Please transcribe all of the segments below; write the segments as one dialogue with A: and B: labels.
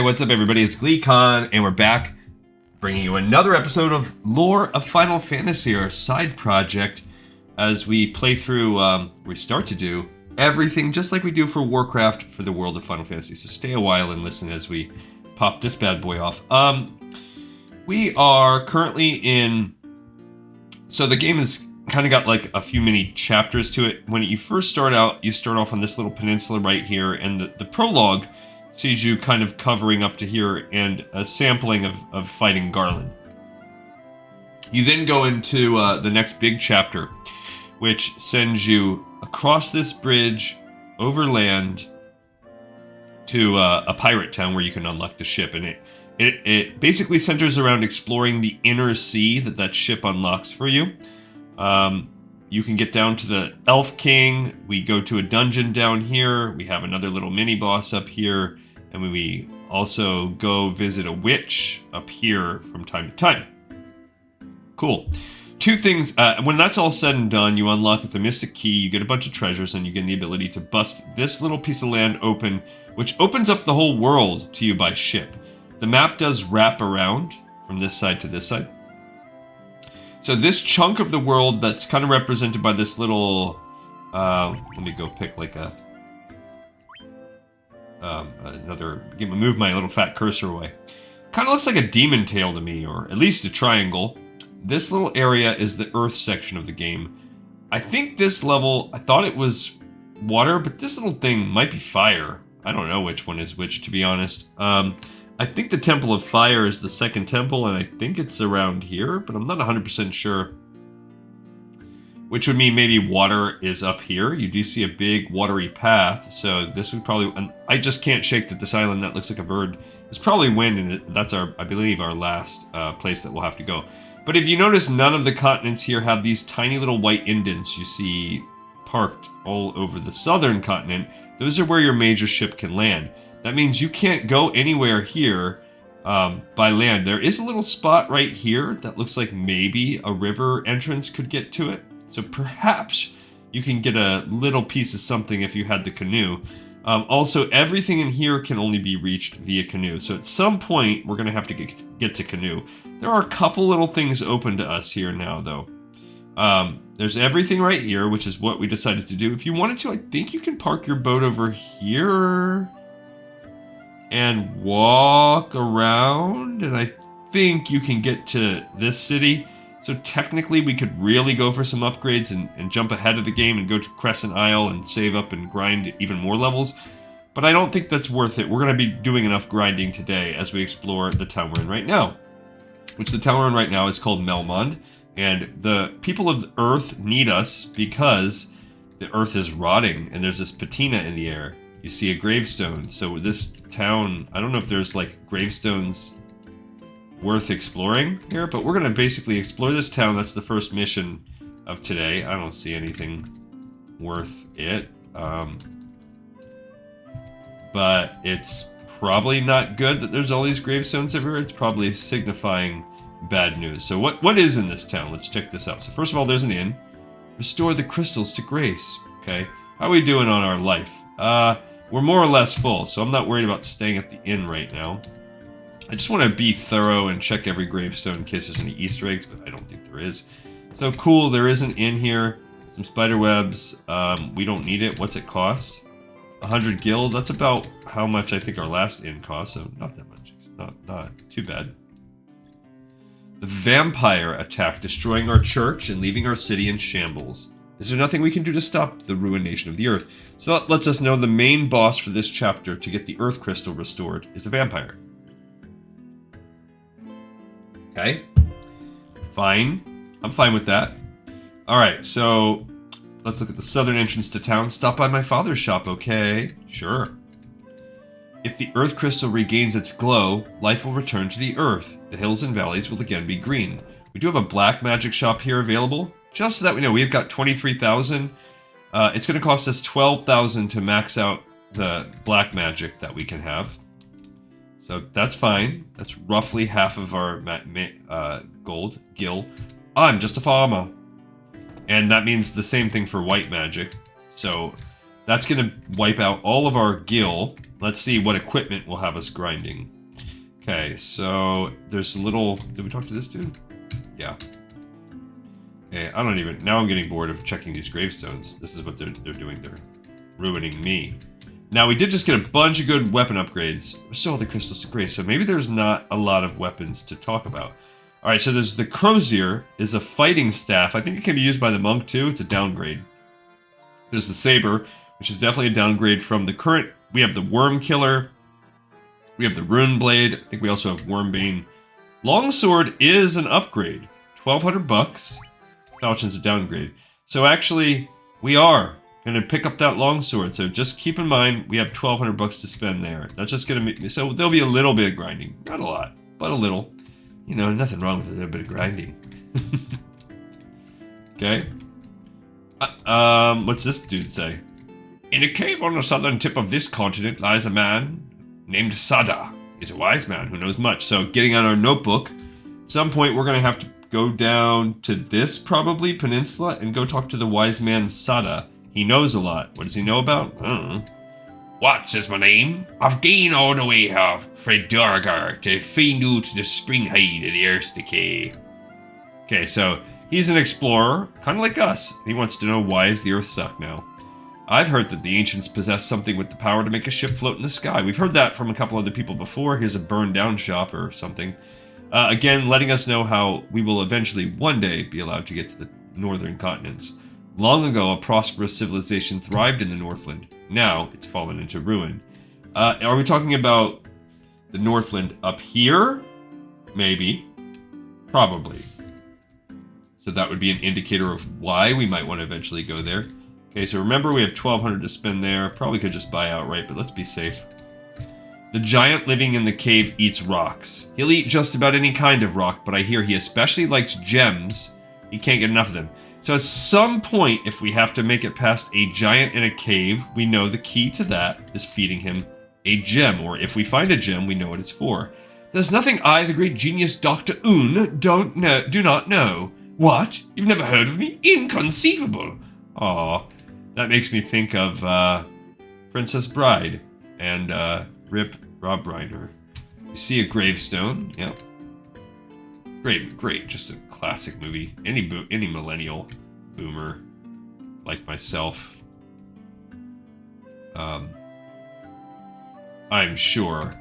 A: what's up everybody? It's GleeCon, and we're back bringing you another episode of Lore of Final Fantasy, our side project, as we play through, we start to do everything just like we do for Warcraft for the world of Final Fantasy. So stay a while and listen as we pop this bad boy off. We are currently in, so the game has kind of got like a few mini chapters to it. When you first start out, you start off on this little peninsula right here, and the prologue sees you kind of covering up to here and a sampling of fighting Garland. You then go into the next big chapter, which sends you across this bridge, over land, to a pirate town where you can unlock the ship. And it basically centers around exploring the inner sea that ship unlocks for you. You can get down to the Elf King. We go to a dungeon down here. We have another little mini boss up here. And we also go visit a witch up here from time to time. Cool. Two things. When that's all said and done, you unlock with a mystic key, you get a bunch of treasures, and you get the ability to bust this little piece of land open, which opens up the whole world to you by ship. The map does wrap around from this side to this side. So this chunk of the world that's kind of represented by this little, let me go pick like move my little fat cursor away. Kind of looks like a demon tail to me, or at least a triangle. This little area is the Earth section of the game. I think this level, I thought it was water, but this little thing might be fire. I don't know which one is which, to be honest. I think the Temple of Fire is the second temple, and I think it's around here, but I'm not 100% sure. Which would mean maybe water is up here. You do see a big watery path, so this would probably... And I just can't shake that this island that looks like a bird is probably wind, and that's, I believe, our last place that we'll have to go. But if you notice, none of the continents here have these tiny little white indents you see parked all over the southern continent. Those are where your major ship can land. That means you can't go anywhere here by land. There is a little spot right here that looks like maybe a river entrance could get to it. So perhaps you can get a little piece of something if you had the canoe. Also, everything in here can only be reached via canoe. So at some point, we're going to have to get to canoe. There are a couple little things open to us here now, though. There's everything right here, which is what we decided to do. If you wanted to, I think you can park your boat over here and walk around. And I think you can get to this city. So technically, we could really go for some upgrades and jump ahead of the game and go to Crescent Isle and save up and grind even more levels. But I don't think that's worth it. We're going to be doing enough grinding today as we explore the town we're in right now. Which the town we're in right now is called Melmond. And the people of the Earth need us because the Earth is rotting and there's this patina in the air. You see a gravestone. So this town, I don't know if there's like gravestones worth exploring here, but we're going to basically explore this town. That's the first mission of today. I don't see anything worth it. But it's probably not good that there's all these gravestones everywhere. It's probably signifying bad news. So what is in this town? Let's check this out. So first of all, there's an inn. Restore the crystals to grace. Okay. How are we doing on our life? We're more or less full, so I'm not worried about staying at the inn right now. I just want to be thorough and check every gravestone in case there's any Easter eggs, but I don't think there is. So cool, there is an inn here. Some spider webs. We don't need it. What's it cost? 100 gil. That's about how much I think our last inn cost, so not that much. Not too bad. The vampire attack, destroying our church and leaving our city in shambles. Is there nothing we can do to stop the ruination of the earth? So that lets us know the main boss for this chapter to get the earth crystal restored is a vampire. Okay, fine. I'm fine with that. All right, so let's look at the southern entrance to town. Stop by my father's shop, okay? Sure. If the earth crystal regains its glow, life will return to the earth. The hills and valleys will again be green. We do have a black magic shop here available. Just so that we know, we've got 23,000. It's going to cost us 12,000 to max out the black magic that we can have. So that's fine. That's roughly half of our gold. Gil. I'm just a farmer. And that means the same thing for white magic. So that's going to wipe out all of our gil. Let's see what equipment will have us grinding. Okay, so there's a little... Did we talk to this dude? Yeah. Okay, I don't even... Now I'm getting bored of checking these gravestones. This is what they're doing. They're ruining me. Now, we did just get a bunch of good weapon upgrades. Restore the crystals to grace, so maybe there's not a lot of weapons to talk about. Alright, so there's the Crozier, is a fighting staff. I think it can be used by the monk too. It's a downgrade. There's the Saber, which is definitely a downgrade from the current... We have the Worm Killer. We have the Rune Blade. I think we also have Wormbane. Longsword is an upgrade. 1,200 bucks. Falchion's a downgrade. So actually, we are going to pick up that longsword. So just keep in mind, we have 1,200 bucks to spend there. That's just going to make... So there'll be a little bit of grinding. Not a lot, but a little. You know, nothing wrong with a little bit of grinding. Okay. What's this dude say? In a cave on the southern tip of this continent lies a man named Sada. He's a wise man who knows much. So getting on our notebook, at some point we're going to have to go down to this, probably, peninsula, and go talk to the wise man Sada. He knows a lot. What does he know about? I don't know. What is my name? I've gained all the way here, Fred Durgar, to find out the spring hide of the Earth's decay. Okay, so he's an explorer, kind of like us. He wants to know, why is the Earth suck now? I've heard that the ancients possess something with the power to make a ship float in the sky. We've heard that from a couple other people before. Here's a burned down shop or something. Again, letting us know how we will eventually one day be allowed to get to the northern continents. Long ago, a prosperous civilization thrived in the Northland. Now, it's fallen into ruin. Are we talking about the Northland up here? Maybe. Probably. So that would be an indicator of why we might want to eventually go there. Okay, so remember we have 1,200 to spend there. Probably could just buy outright, but let's be safe. The giant living in the cave eats rocks. He'll eat just about any kind of rock, but I hear he especially likes gems. He can't get enough of them. So at some point, if we have to make it past a giant in a cave, we know the key to that is feeding him a gem. Or if we find a gem, we know what it's for. There's nothing I, the great genius Dr. Un, do not know. What? You've never heard of me? Inconceivable. Aw, that makes me think of Princess Bride and Rip Rob Reiner. You see a gravestone? Yep. Great, just a classic movie. Any millennial boomer like myself, I'm sure.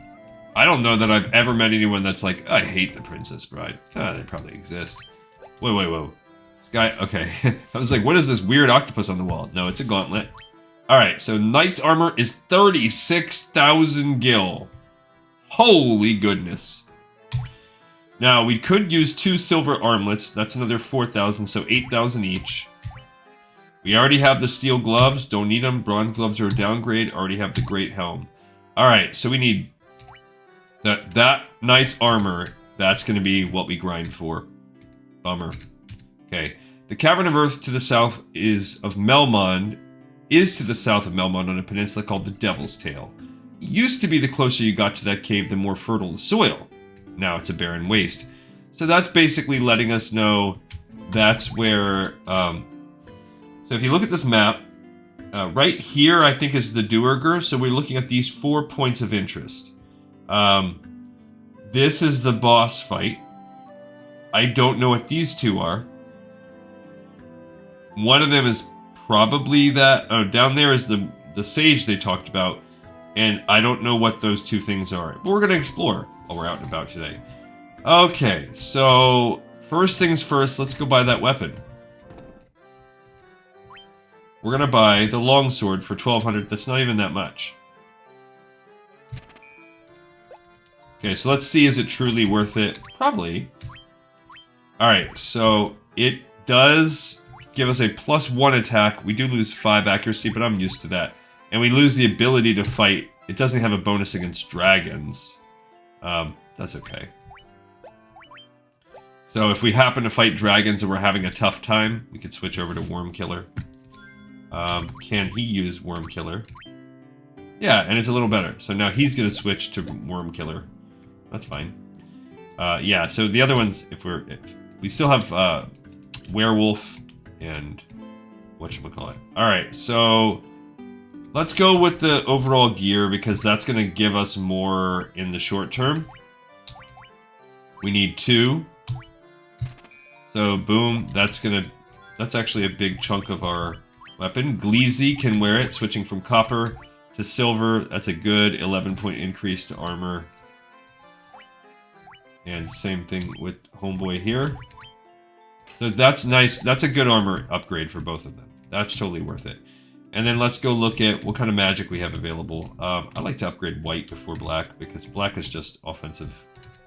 A: I don't know that I've ever met anyone that's like, I hate the Princess Bride. They probably exist. Whoa. This guy, okay. I was like, what is this weird octopus on the wall? No, it's a gauntlet. Alright, so Knight's armor is 36,000 gil. Holy goodness. Now, we could use 2 silver armlets. That's another 4,000, so 8,000 each. We already have the steel gloves. Don't need them. Bronze gloves are a downgrade. Already have the great helm. Alright, so we need... That knight's armor, that's going to be what we grind for. Bummer. Okay. The Cavern of Earth to the south is to the south of Melmond on a peninsula called the Devil's Tail. It used to be the closer you got to that cave, the more fertile the soil. Now it's a barren waste. So that's basically letting us know that's where... so if you look at this map, right here I think is the Duergar, so we're looking at these 4 points of interest. This is the boss fight. I don't know what these two are. One of them is probably that... Oh, down there is the sage they talked about. And I don't know what those two things are. But we're going to explore while we're out and about today. Okay, so... First things first, let's go buy that weapon. We're going to buy the longsword for 1,200. That's not even that much. Okay, so let's see, is it truly worth it? Probably. Alright, so it does give us a +1 attack. We do lose 5 accuracy, but I'm used to that. And we lose the ability to fight. It doesn't have a bonus against dragons. That's okay. So if we happen to fight dragons and we're having a tough time, we could switch over to Worm Killer. Can he use Worm Killer? Yeah, and it's a little better. So now he's going to switch to Worm Killer. That's fine. Yeah, so the other ones, if we still have Werewolf and whatchamacallit. Alright, so let's go with the overall gear because that's going to give us more in the short term. We need 2. So boom, that's actually a big chunk of our weapon. Gleezy can wear it, switching from copper to silver. That's a good 11-point increase to armor. And same thing with Homeboy here. So that's nice. That's a good armor upgrade for both of them. That's totally worth it. And then let's go look at what kind of magic we have available. I like to upgrade white before black, because black is just offensive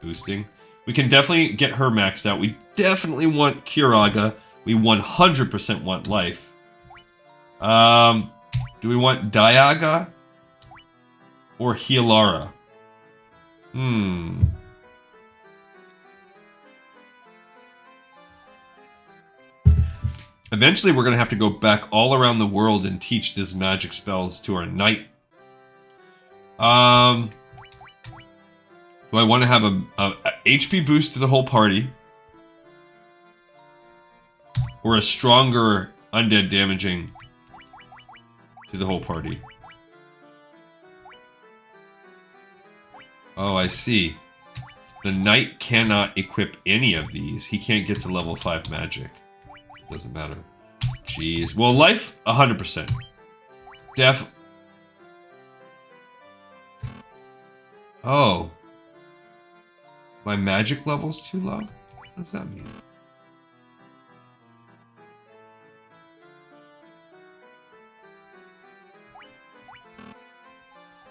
A: boosting. We can definitely get her maxed out. We definitely want Kiraga. We 100% want life. Do we want Diaga or Healara? Eventually, we're going to have to go back all around the world and teach these magic spells to our knight. Do I want to have a HP boost to the whole party? Or a stronger undead damaging to the whole party? Oh, I see. The knight cannot equip any of these. He can't get to level 5 magic. Doesn't matter. Jeez. Well, life, 100%. Oh. My magic level's too low? What does that mean?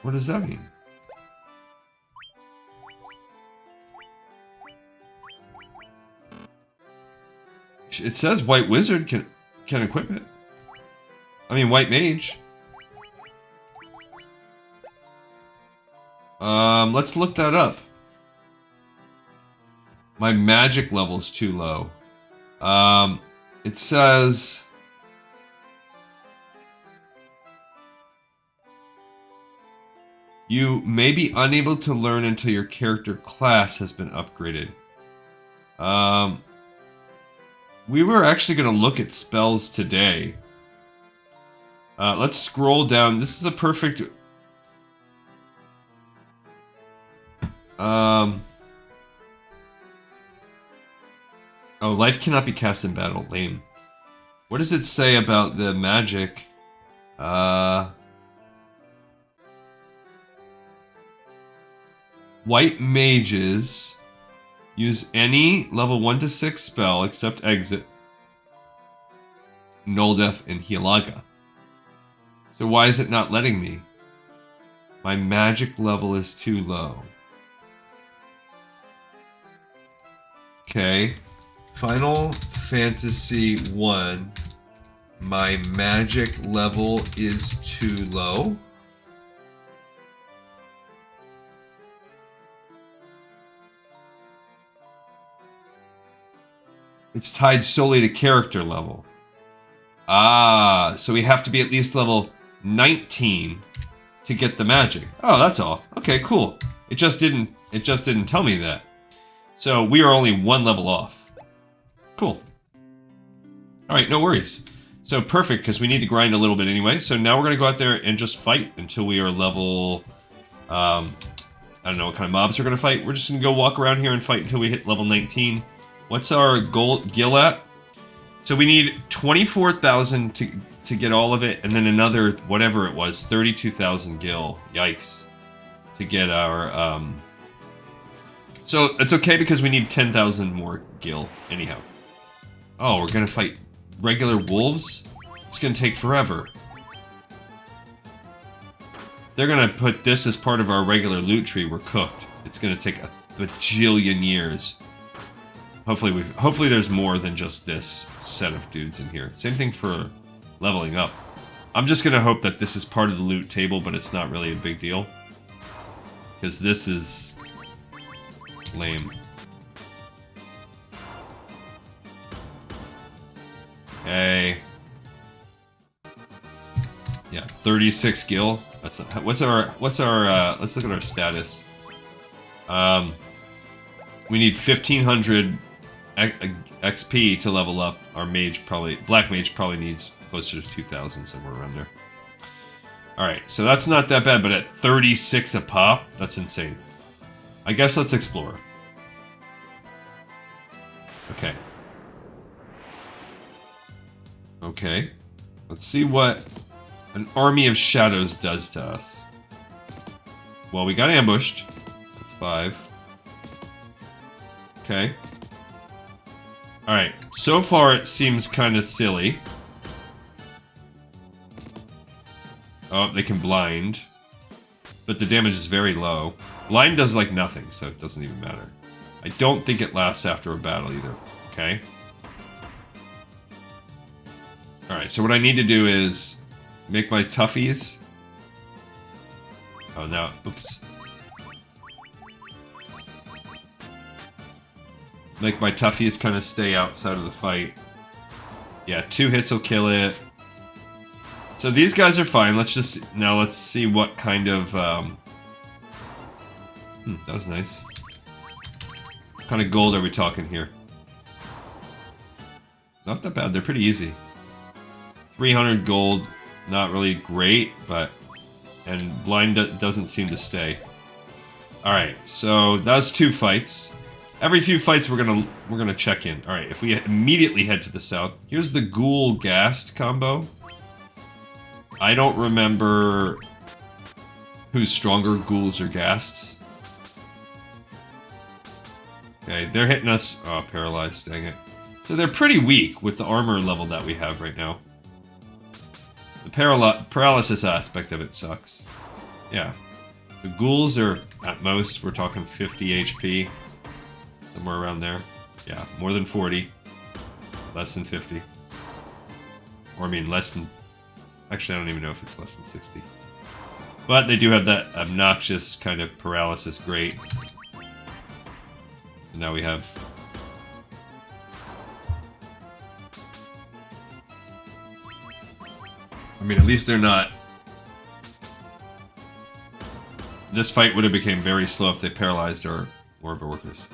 A: What does that mean? It says White Wizard can equip it. I mean, White Mage. Let's look that up. My magic level's too low. It says... You may be unable to learn until your character class has been upgraded. We were actually going to look at spells today. Let's scroll down. This is a perfect... Oh, life cannot be cast in battle. Lame. What does it say about the magic? White mages use any level 1 to 6 spell except exit, Null Death, and Healaga. So why is it not letting me? My magic level is too low. Okay. Final Fantasy 1. My magic level is too low. It's tied solely to character level. Ah, so we have to be at least level 19 to get the magic. Oh, that's all. Okay, cool. It just didn't tell me that. So we are only 1 level off. Cool. All right, no worries. So perfect, because we need to grind a little bit anyway. So now we're going to go out there and just fight until we are level... I don't know what kind of mobs we're going to fight. We're just going to go walk around here and fight until we hit level 19. What's our goal gil at? So we need 24,000 to get all of it, and then another, whatever it was, 32,000 gil. Yikes. To get our... So it's okay because we need 10,000 more gil, anyhow. Oh, we're going to fight regular wolves? It's going to take forever. They're going to put this as part of our regular loot tree. We're cooked. It's going to take a bajillion years. Hopefully there's more than just this set of dudes in here. Same thing for leveling up. I'm just going to hope that this is part of the loot table, but it's not really a big deal. Because this is... lame. Okay. Yeah, 36 gil. That's what's our let's look at our status. We need 1500 XP to level up. Our mage black mage probably needs closer to 2000, somewhere around there. Alright, so that's not that bad, but at 36 a pop, that's insane. I guess let's explore. Okay. Okay. Let's see what an army of shadows does to us. Well, we got ambushed. That's 5. Okay. Alright. So far, it seems kind of silly. Oh, they can blind. But the damage is very low. Blind does like nothing, so it doesn't even matter. I don't think it lasts after a battle either. Okay. Alright, so what I need to do is make my toughies. Oh, no. Oops. Make my toughies kind of stay outside of the fight. Yeah, 2 hits will kill it. So these guys are fine. Let's see what kind of that was nice. What kind of gold are we talking here? Not that bad. They're pretty easy. 300 gold, not really great, but and blind doesn't seem to stay. All right, so that's 2 fights. Every few fights we're gonna check in. All right, if we immediately head to the south, here's the Ghoul Ghast combo. I don't remember who's stronger, ghouls or ghasts. Okay, they're hitting us. Oh, paralyzed, dang it. So they're pretty weak with the armor level that we have right now. The paralysis aspect of it sucks. Yeah. The ghouls are, at most, we're talking 50 HP. Somewhere around there. Yeah, more than 40. Less than 50. Or I mean, less than... Actually, I don't even know if it's less than 60. But they do have that obnoxious kind of paralysis grate. So now we have... I mean, at least they're not... This fight would have become very slow if they paralyzed our orb workers.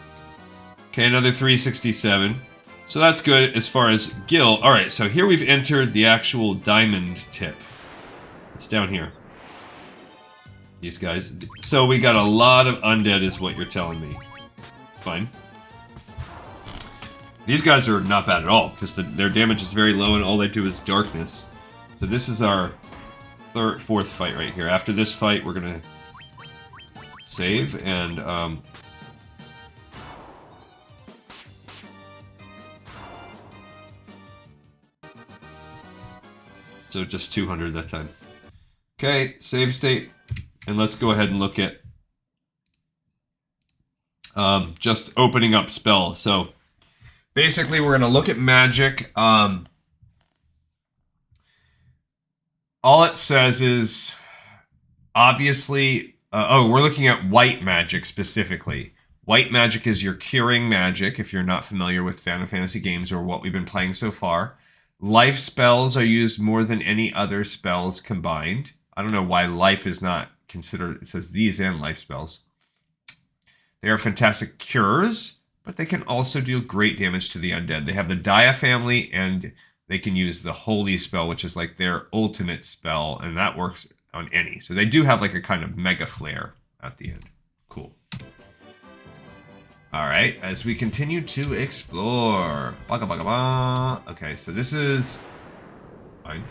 A: Okay, another 367. So that's good as far as Gil. Alright, so here we've entered the actual diamond tip. It's down here. These guys. So we got a lot of undead is what you're telling me. Fine. These guys are not bad at all, because their damage is very low and all they do is darkness. So this is our fourth fight right here. After this fight, we're going to save and... So just 200 that time. Okay, save state. And let's go ahead and look at just opening up spell. So basically we're going to look at magic. All it says is obviously... we're looking at white magic specifically. White magic is your curing magic if you're not familiar with Final Fantasy games or what we've been playing so far. Life spells are used more than any other spells combined. I don't know why life is not considered. It says these and life spells. They are fantastic cures, but they can also deal great damage to the undead. They have the Dia family, and they can use the Holy spell, which is like their ultimate spell, and that works on any. So they do have like a kind of mega flare at the end. Cool. Alright, as we continue to explore. Baga baga ba. Okay, so this is... Fine.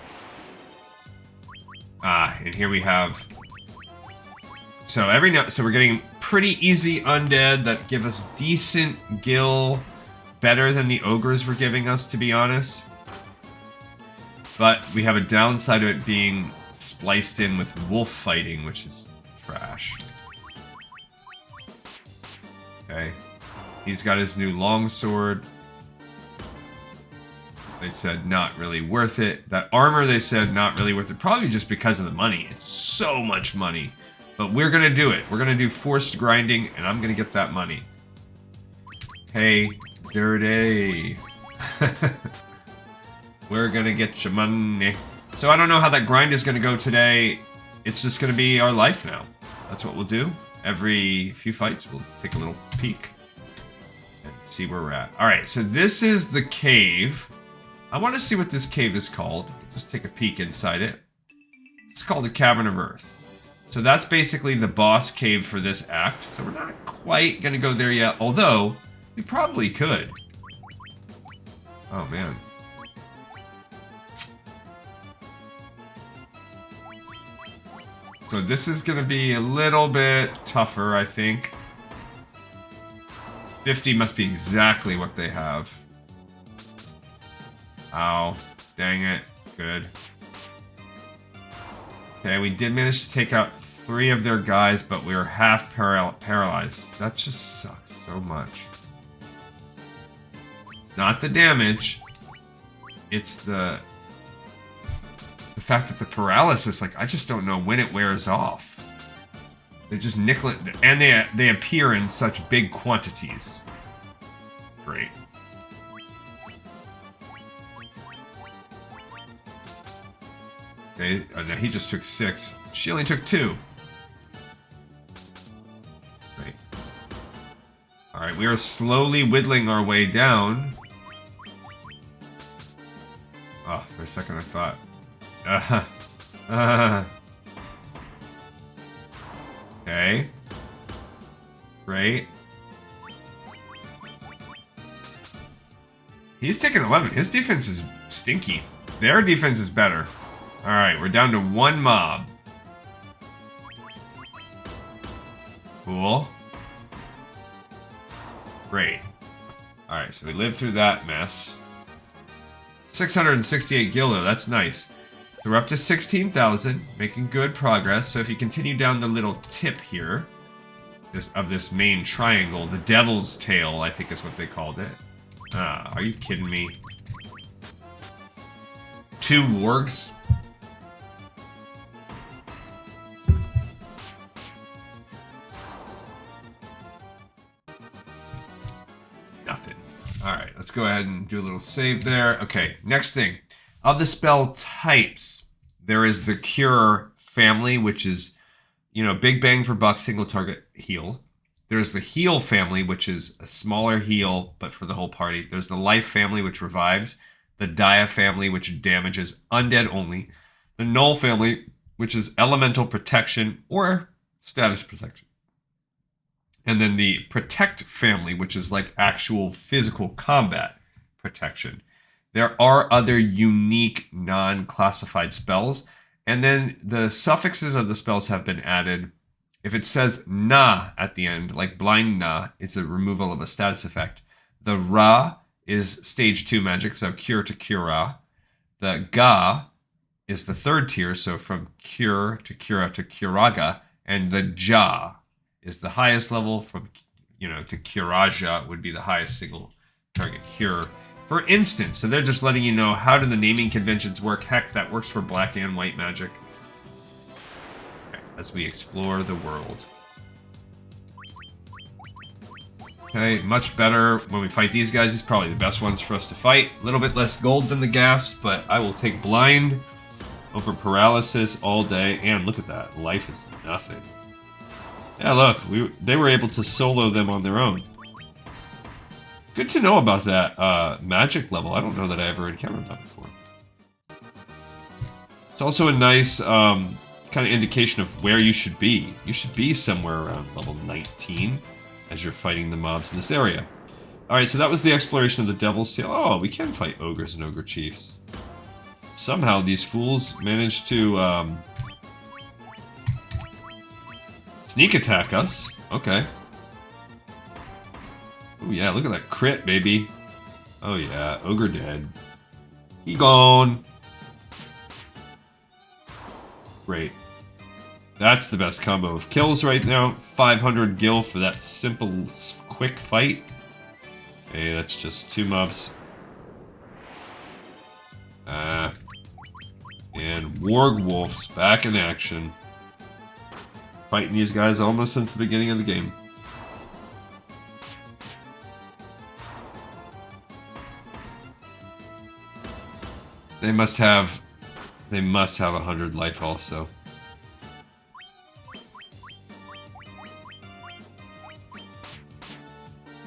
A: And here we have... So we're getting pretty easy undead that give us decent gil. Better than the ogres were giving us, to be honest. But we have a downside of it being spliced in with wolf fighting, which is trash. Okay. He's got his new longsword. They said not really worth it. That armor, they said not really worth it. Probably just because of the money. It's so much money. But we're going to do it. We're going to do forced grinding, and I'm going to get that money. Hey, dirty. We're going to get your money. So I don't know how that grind is going to go today. It's just going to be our life now. That's what we'll do. Every few fights, we'll take a little peek. See where we're at. Alright, so this is the cave. I want to see what this cave is called. Just take a peek inside it. It's called the Cavern of Earth. So that's basically the boss cave for this act. So we're not quite going to go there yet, although we probably could. Oh, man. So this is going to be a little bit tougher, I think. 50 must be exactly what they have. Ow. Dang it. Good. Okay, we did manage to take out 3 of their guys, but we were half paralyzed. That just sucks so much. It's not the damage. It's the fact that the paralysis, like, I just don't know when it wears off. They just nickel it, and they appear in such big quantities. Great. Okay, oh, no, he just took 6. She only took 2. Right. Alright, we are slowly whittling our way down. Oh, for a second I thought... Okay. Great. He's taking 11. His defense is stinky. Their defense is better. Alright, we're down to 1 mob. Cool. Great. Alright, so we lived through that mess. 668 gildo, that's nice. So we're up to 16,000, making good progress. So if you continue down the little tip here, of this main triangle, the Devil's Tail, I think is what they called it. Ah, are you kidding me? 2 wargs? Nothing. Alright, let's go ahead and do a little save there. Okay, next thing. Of the spell types, there is the Cure family, which is, you know, big bang for buck, single target heal. There's the Heal family, which is a smaller heal, but for the whole party. There's the Life family, which revives. The Dia family, which damages undead only. The Null family, which is elemental protection or status protection. And then the Protect family, which is like actual physical combat protection. There are other unique non-classified spells. And then the suffixes of the spells have been added. If it says na at the end, like blind na, it's a removal of a status effect. The ra is stage 2 magic, so cure to cura. The ga is the 3rd tier, so from cure to cura to curaga. And the ja is the highest level, from, you know, to curaja would be the highest single target cure. For instance, so they're just letting you know how do the naming conventions work. Heck, that works for black and white magic. Okay, as we explore the world. Okay, much better when we fight these guys. These are probably the best ones for us to fight. A little bit less gold than the gas, but I will take blind over paralysis all day. And look at that. Life is nothing. Yeah, look, they were able to solo them on their own. Good to know about that magic level. I don't know that I ever encountered that before. It's also a nice kind of indication of where you should be. You should be somewhere around level 19 as you're fighting the mobs in this area. Alright, so that was the exploration of the Devil's Tail. Oh, we can fight ogres and ogre chiefs. Somehow these fools managed to sneak attack us. Okay. Oh yeah, look at that crit, baby. Oh yeah, ogre dead. He gone. Great. That's the best combo of kills right now. 500 gil for that simple, quick fight. Hey, that's just 2 mobs. And Warg Wolves back in action. Fighting these guys almost since the beginning of the game. They must have 100 life also.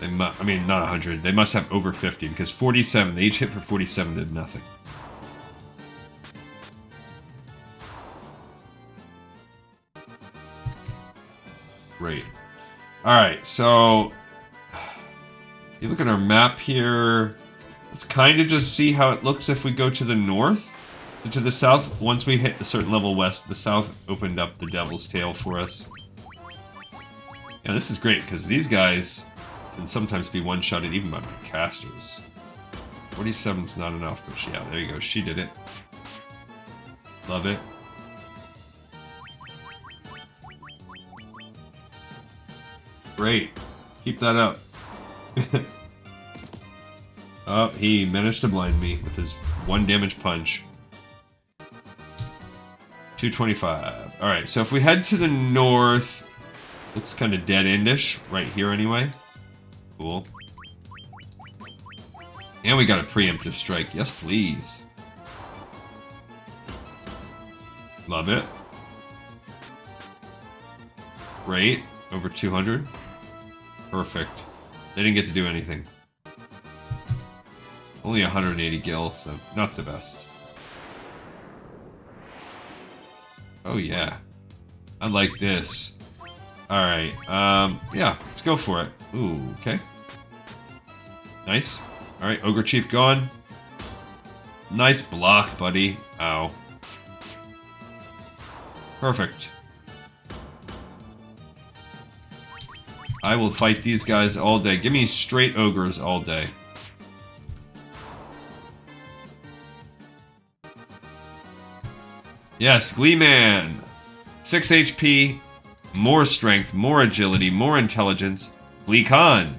A: I mean, not 100. They must have over 50 because 47. They each hit for 47 did nothing. Great. All right, so you look at our map here. Let's kind of just see how it looks if we go to the north. So to the south, once we hit a certain level west, the south opened up the Devil's Tail for us. Yeah, this is great, because these guys can sometimes be one-shotted even by my casters. 47's not enough, but yeah, there you go. She did it. Love it. Great. Keep that up. Oh, he managed to blind me with his 1 damage punch. 225. Alright, so if we head to the north, looks kind of dead-endish right here anyway. Cool. And we got a preemptive strike. Yes, please. Love it. Great. Over 200. Perfect. They didn't get to do anything. Only 180 gil, so not the best. Oh yeah. I like this. Alright, yeah, let's go for it. Ooh, okay. Nice. Alright, Ogre Chief gone. Nice block, buddy. Ow. Perfect. I will fight these guys all day. Give me straight ogres all day. Yes, Gleeman. 6 HP, more strength, more agility, more intelligence. Gleekon.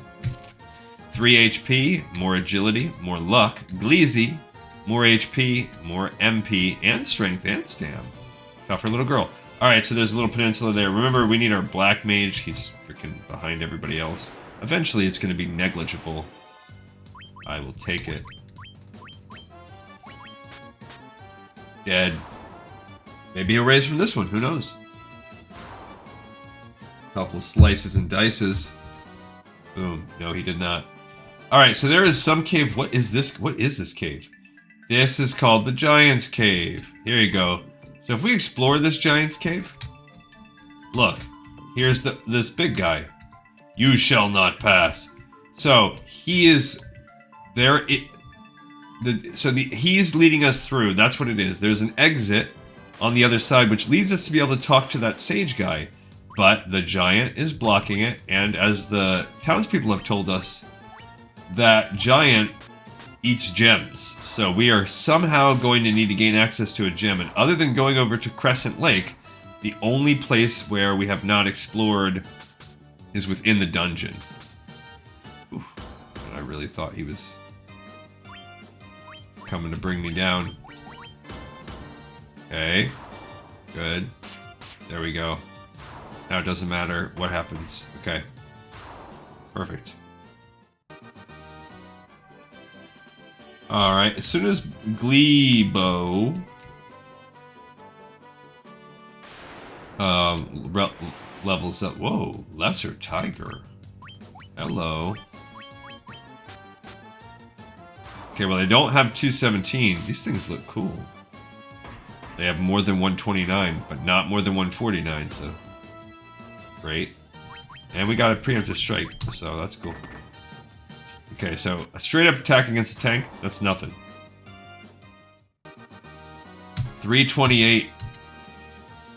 A: 3 HP, more agility, more luck. Gleezy, more HP, more MP, and strength and stam. Tougher little girl. Alright, so there's a little peninsula there. Remember, we need our black mage. He's freaking behind everybody else. Eventually, it's going to be negligible. I will take it. Dead. Maybe he'll raise from this one. Who knows? Couple slices and dices. Boom. No, he did not. Alright, so there is some cave. What is this? What is this cave? This is called the Giant's Cave. Here you go. So if we explore this Giant's Cave, look, here's this big guy. You shall not pass. So he is there. He's leading us through. That's what it is. There's an exit on the other side, which leads us to be able to talk to that sage guy. But the giant is blocking it, and as the townspeople have told us, that giant eats gems. So we are somehow going to need to gain access to a gem, and other than going over to Crescent Lake, the only place where we have not explored is within the dungeon. Oof. And I really thought he was coming to bring me down. Okay. Good. There we go. Now it doesn't matter what happens. Okay. Perfect. Alright, as soon as Gleebo levels up. Whoa, Lesser Tiger. Hello. Okay, well, they don't have 217. These things look cool. They have more than 129, but not more than 149, so great. And we got a preemptive strike, so that's cool. Okay, so a straight up attack against a tank, that's nothing. 328,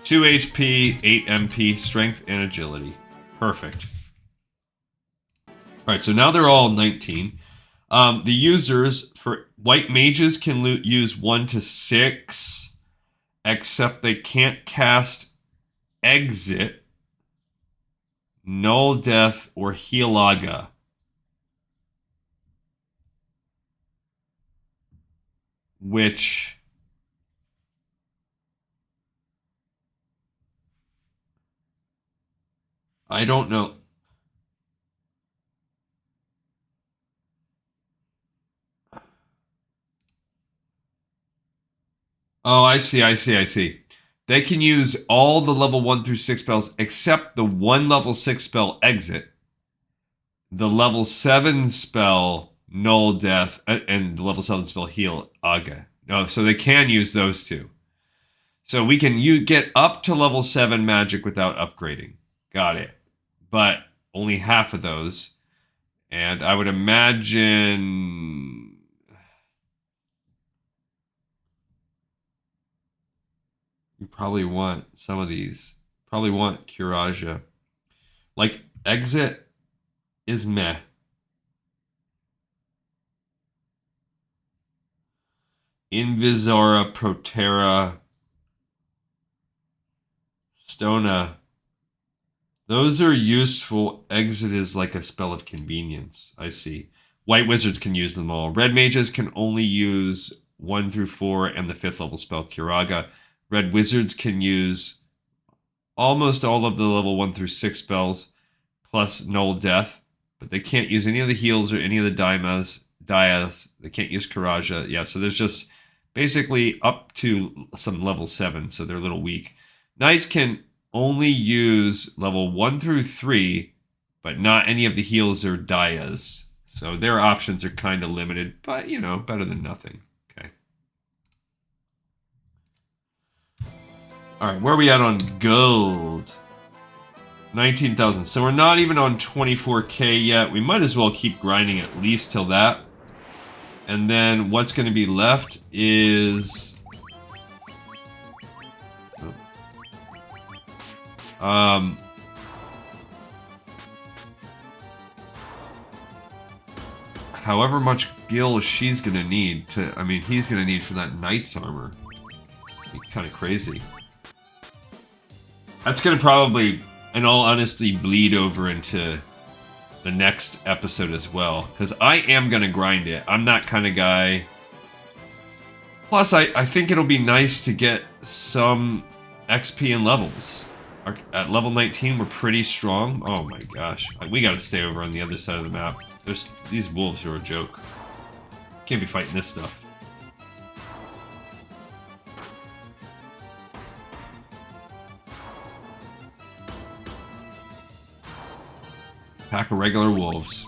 A: 2 HP, 8 MP, strength and agility. Perfect. Alright, so now they're all 19. The users for white mages can use 1 to 6. Except they can't cast Exit, Null Death, or Healaga. Which... I don't know. Oh, I see. They can use all the level 1 through 6 spells except the 1 level 6 spell Exit, the level 7 spell Null Death, and the level 7 spell Heal Aga. No, so they can use those two. So we can get up to level 7 magic without upgrading. Got it. But only half of those. And I would imagine probably want some of these. Probably want Curaja. Like, Exit is meh. Invisora, Protera, Stona. Those are useful. Exit is like a spell of convenience. I see. White wizards can use them all. Red mages can only use 1 through 4 and the 5th level spell Curaga. Red wizards can use almost all of the level 1 through 6 spells plus Null Death, but they can't use any of the heals or any of the Dias. They can't use Karaja. Yeah, so there's just basically up to some level 7, so they're a little weak. Knights can only use level 1 through 3, but not any of the heals or Dias. So their options are kind of limited, but, you know, better than nothing. Okay. All right, where are we at on gold? 19,000. So we're not even on 24K yet. We might as well keep grinding at least till that. And then what's going to be left is... however much gil she's going to need to... I mean, he's going to need for that knight's armor. Kind of crazy. That's going to probably... in all honesty, bleed over into the next episode as well. Because I am going to grind it. I'm that kind of guy. Plus, I think it'll be nice to get some XP and levels. At level 19, we're pretty strong. Oh my gosh. We got to stay over on the other side of the map. These wolves are a joke. Can't be fighting this stuff. Pack of regular wolves.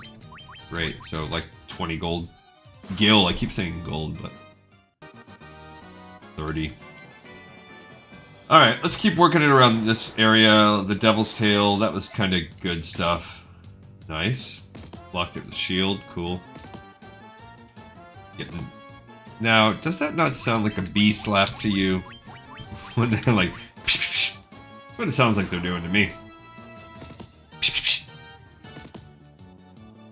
A: Great. So, like, 20 gold. Gil. I keep saying gold, but... 30. Alright, let's keep working it around this area. The Devil's Tail. That was kind of good stuff. Nice. Blocked it with a shield. Cool. Getting... Now, does that not sound like a bee slap to you? When they're like... That's what it sounds like they're doing to me.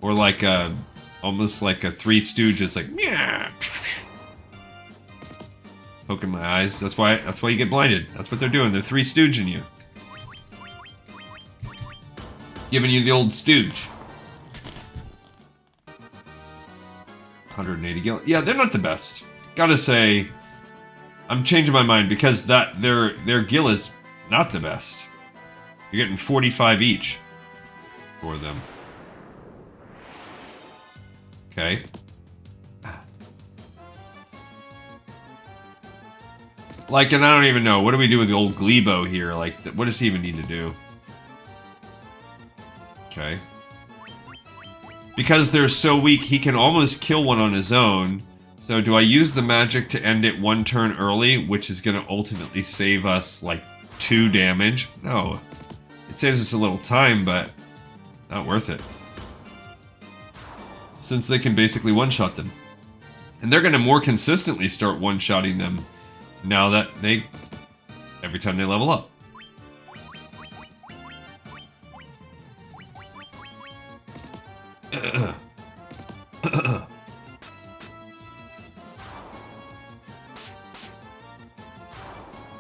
A: Or like a, almost like a Three Stooges, like, yeah, poking my eyes. That's why you get blinded. That's what they're doing. They're Three Stooging you, giving you the old stooge. 180 gil. Yeah, they're not the best. Gotta say, I'm changing my mind because that their gil is not the best. You're getting 45 each for them. Okay. Like, and I don't even know. What do we do with the old Glebo here? Like, what does he even need to do? Okay. Because they're so weak, he can almost kill one on his own. So do I use the magic to end it 1 turn early, which is going to ultimately save us, like, 2 damage? No. It saves us a little time, but not worth it. Since they can basically one-shot them. And they're going to more consistently start one-shotting them now that they... every time they level up.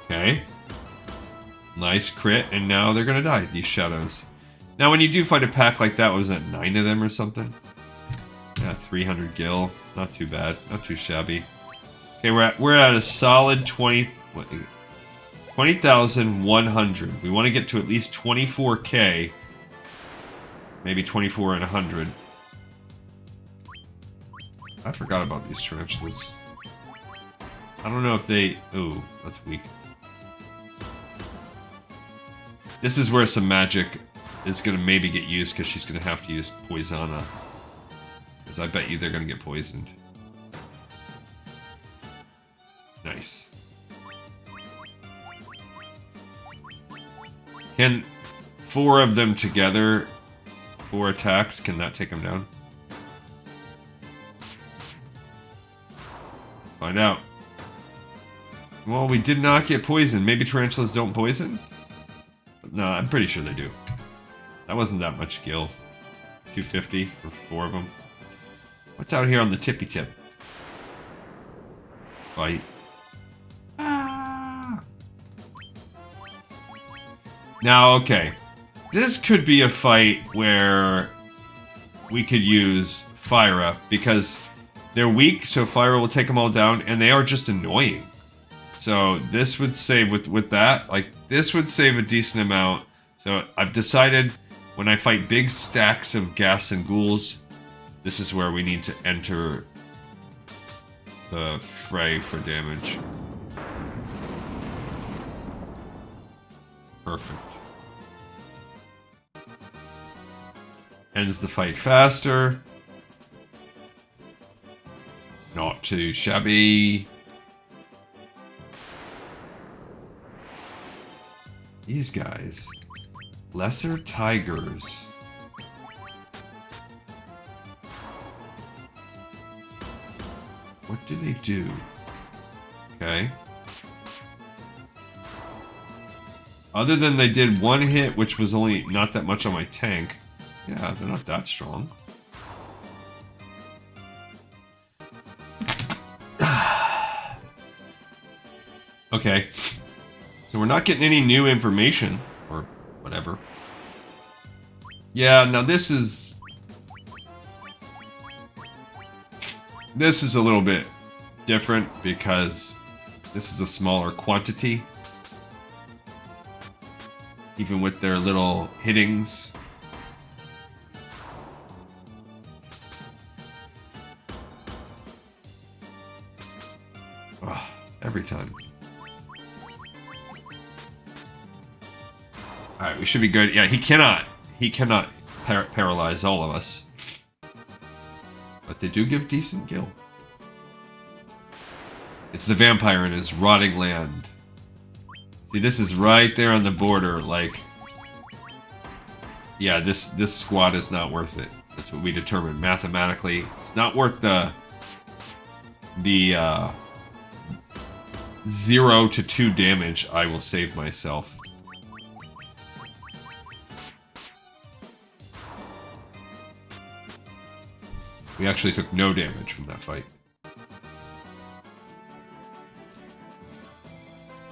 A: Okay. Nice crit, and now they're going to die, these shadows. Now when you do fight a pack like that, was that 9 of them or something? Yeah, 300 gil. Not too bad. Not too shabby. Okay, we're at a solid 20,100. We want to get to at least 24k. Maybe 24 and 100. I forgot about these tarantulas. I don't know if they... Ooh, that's weak. This is where some magic is going to maybe get used because she's going to have to use Poisana. Because I bet you they're going to get poisoned. Nice. Can 4 of them together, 4 attacks, can that take them down? Find out. Well, we did not get poisoned. Maybe tarantulas don't poison? No, I'm pretty sure they do. That wasn't that much gil. 250 for 4 of them. What's out here on the tippy tip? Fight. Ah. Now, okay. This could be a fight where we could use Fyra, because they're weak, so Fyra will take them all down, and they are just annoying. So this would save with that. Like, this would save a decent amount. So I've decided when I fight big stacks of gas and ghouls, this is where we need to enter the fray for damage. Perfect. Ends the fight faster. Not too shabby. These guys. Lesser tigers. What do they do? Okay. Other than they did one hit, which was only not that much on my tank. Yeah, they're not that strong. Okay. So we're not getting any new information, or whatever. Yeah, now this is a little bit different because this is a smaller quantity. Even with their little hittings. Ugh, every time. Alright, we should be good. Yeah, he cannot paralyze all of us. But they do give decent gil. It's the vampire in his rotting land. See, this is right there on the border, like... Yeah, this squad is not worth it. That's what we determined mathematically. It's not worth the 0 to 2 damage I will save myself. We actually took no damage from that fight.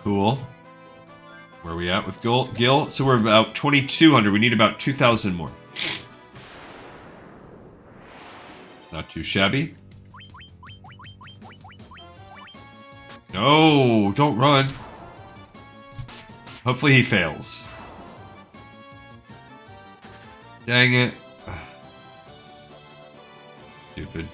A: Cool. Where are we at with gil? So we're about 2,200. We need about 2,000 more. Not too shabby. No, don't run. Hopefully he fails. Dang it. Stupid.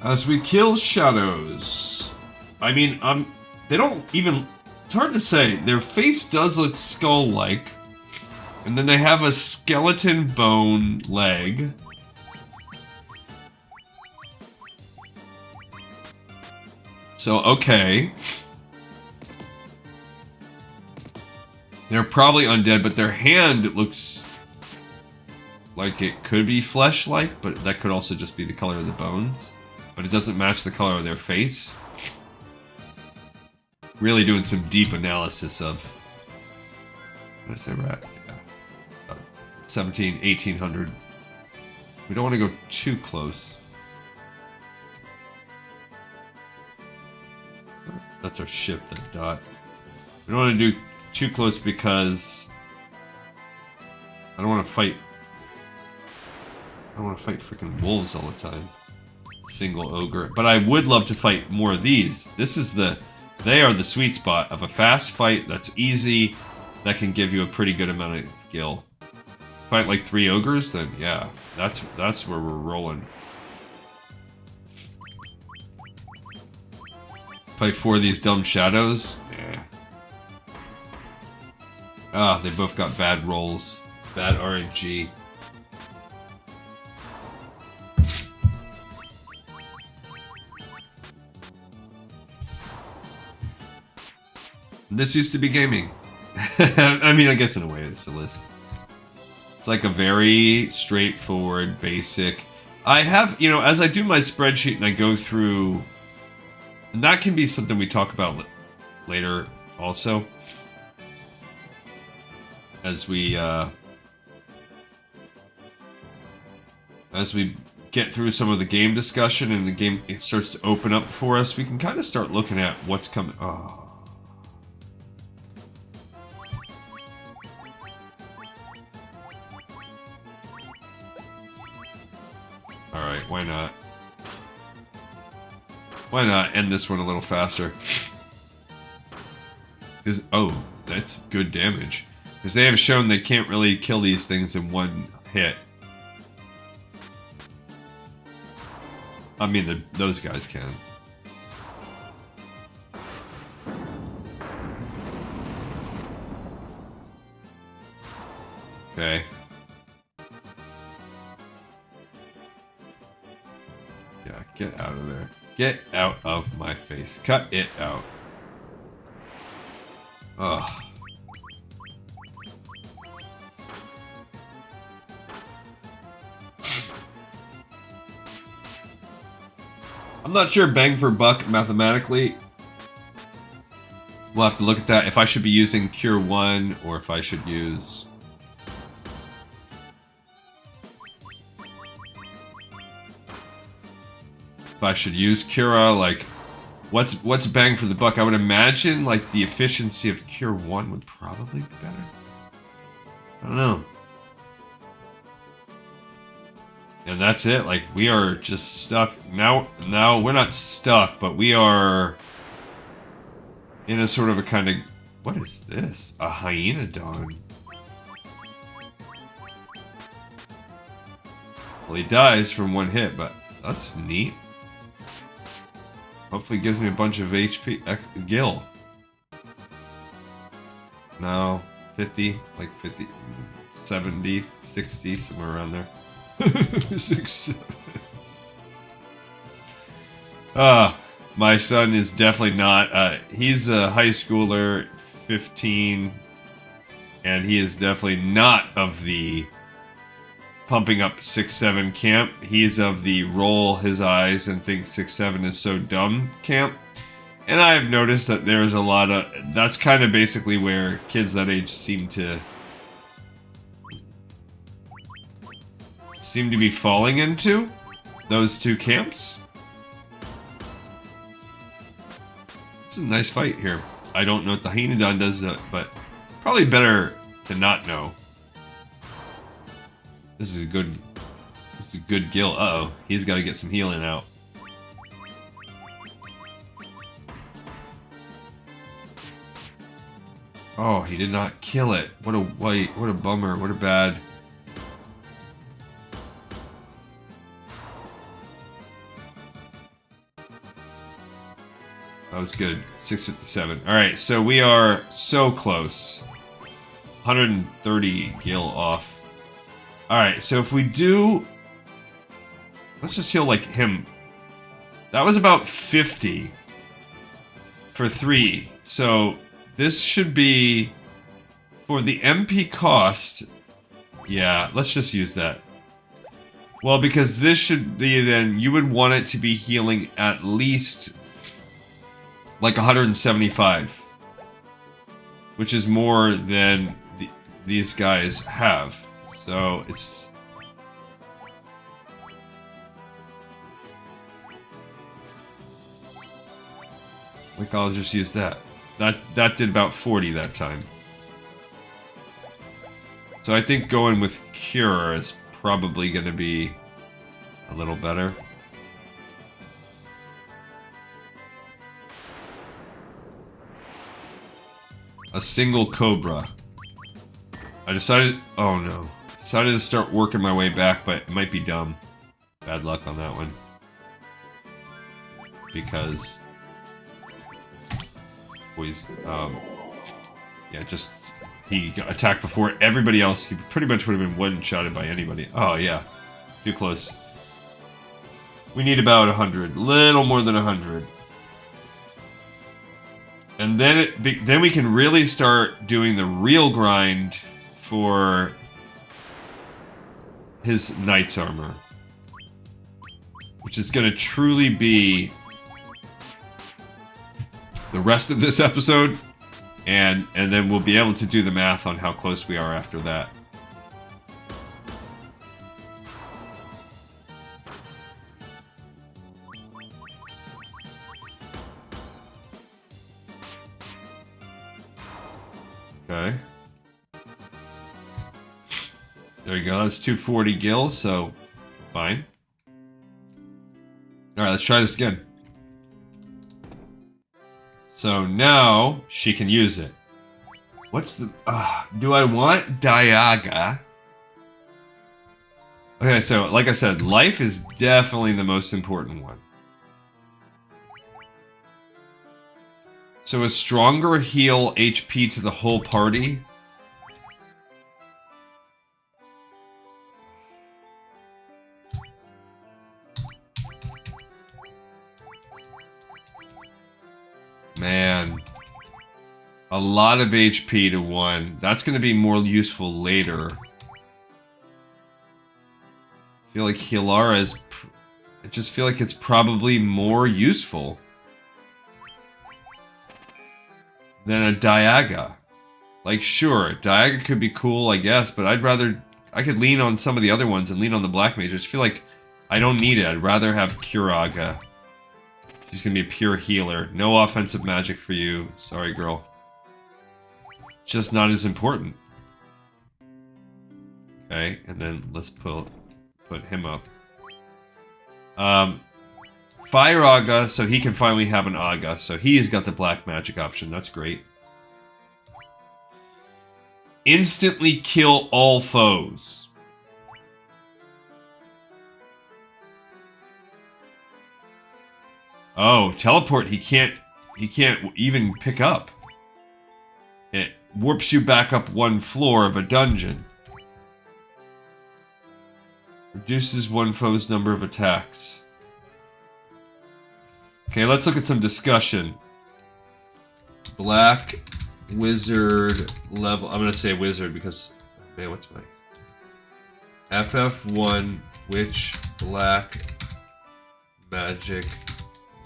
A: As we kill shadows. I mean, they don't even... It's hard to say. Their face does look skull-like. And then they have a skeleton bone leg. So, okay. They're probably undead, but their hand, it looks like it could be flesh-like, but that could also just be the color of the bones. But it doesn't match the color of their face. Really doing some deep analysis of... What did I say we're at? Yeah. 1800. We don't want to go too close. That's our ship, that dot. We don't want to do too close because I don't want to fight. I don't want to fight freaking wolves all the time. Single ogre. But I would love to fight more of these. They are the sweet spot of a fast fight that's easy, that can give you a pretty good amount of gil. Fight like 3 ogres, then yeah, that's where we're rolling. Fight 4 of these dumb shadows, yeah. Ah, they both got bad rolls, bad RNG. This used to be gaming. I mean, I guess in a way it still is. It's like a very straightforward, basic. I have, you know, as I do my spreadsheet and I go through, and that can be something we talk about later also. As we get through some of the game discussion and the game it starts to open up for us, we can kind of start looking at what's coming. Oh. Alright, why not? Why not end this one a little faster? Because, oh, that's good damage. Because they have shown they can't really kill these things in one hit. I mean, those guys can. Okay. Yeah, get out of there. Get out of my face. Cut it out. Ugh. I'm not sure bang for buck mathematically. We'll have to look at that. If I should be using Cure 1 or if I should use... If I should use Cura, like... What's bang for the buck? I would imagine, like, the efficiency of Cure 1 would probably be better. I don't know. And that's it. Like, we are just stuck. Now we're not stuck, but we are in a sort of a kind of... What is this? A Hyenodon. Well, he dies from one hit, but that's neat. Hopefully it gives me a bunch of HP. Gil. No. 50. Like 50. 70. 60. Somewhere around there. 6, 7. My son is definitely not. He's a high schooler, 15, and he is definitely not of the pumping up 6-7 camp. He is of the roll his eyes and think 6-7 is so dumb camp. And I have noticed that there's a lot of... That's kind of basically where kids that age seem to be falling into. Those two camps. It's a nice fight here. I don't know what the Hyenodon does, but probably better to not know. This is a good Gil. Uh-oh. He's got to get some healing out. Oh, he did not kill it. What a bummer. What a bad... That was good. 657. Alright, so we are so close. 130 Gil off. Alright, so if we do... Let's just heal like him. That was about 50 for 3. So this should be... For the MP cost... Yeah, let's just use that. Well, because this should be then... You would want it to be healing at least... like 175, which is more than these guys have. So it's... Like, I'll just use that. That did about 40 that time. So I think going with Cure is probably going to be a little better. A single Cobra. I decided... Oh no. Decided to start working my way back, but it might be dumb. Bad luck on that one. Because... Always, yeah, just... He attacked before everybody else. He pretty much would have been one-shotted by anybody. Oh yeah. Too close. We need about 100. Little more than 100. And then we can really start doing the real grind for his knight's armor. Which is going to truly be the rest of this episode. And then we'll be able to do the math on how close we are after that. Okay. There you go. That's 240 gil, so fine. Alright, let's try this again. So now she can use it. What's the... do I want Diaga? Okay, so like I said, life is definitely the most important one. So a stronger heal HP to the whole party. Man. A lot of HP to one. That's going to be more useful later. I feel like Hilara is... I just feel like it's probably more useful than a Diaga. Like, sure, Diaga could be cool, I guess, but I'd rather... I could lean on some of the other ones and lean on the Black Mage. I just feel like I don't need it. I'd rather have Curaga. She's gonna be a pure healer. No offensive magic for you. Sorry, girl. Just not as important. Okay, and then let's put him up. Fire Aga, so he can finally have an Aga. So he's got the black magic option. That's great. Instantly kill all foes. Oh, teleport he can't even pick up. It warps you back up one floor of a dungeon. Reduces one foe's number of attacks. Okay, let's look at some discussion. Black wizard level. I'm gonna say wizard because man, what's my FF1 witch black magic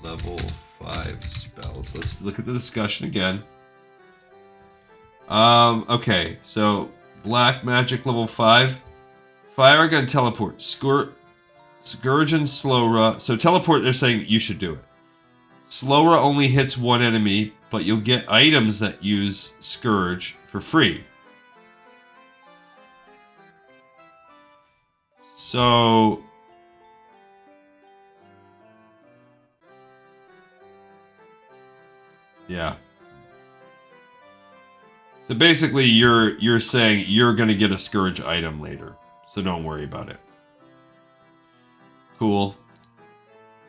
A: level 5 spells. Let's look at the discussion again. Okay, so black magic level 5. Fire gun teleport. Scourge and Slowra. So teleport, they're saying you should do it. Slowra only hits one enemy, but you'll get items that use Scourge for free. So... yeah. So basically, you're saying you're going to get a Scourge item later. So don't worry about it. Cool.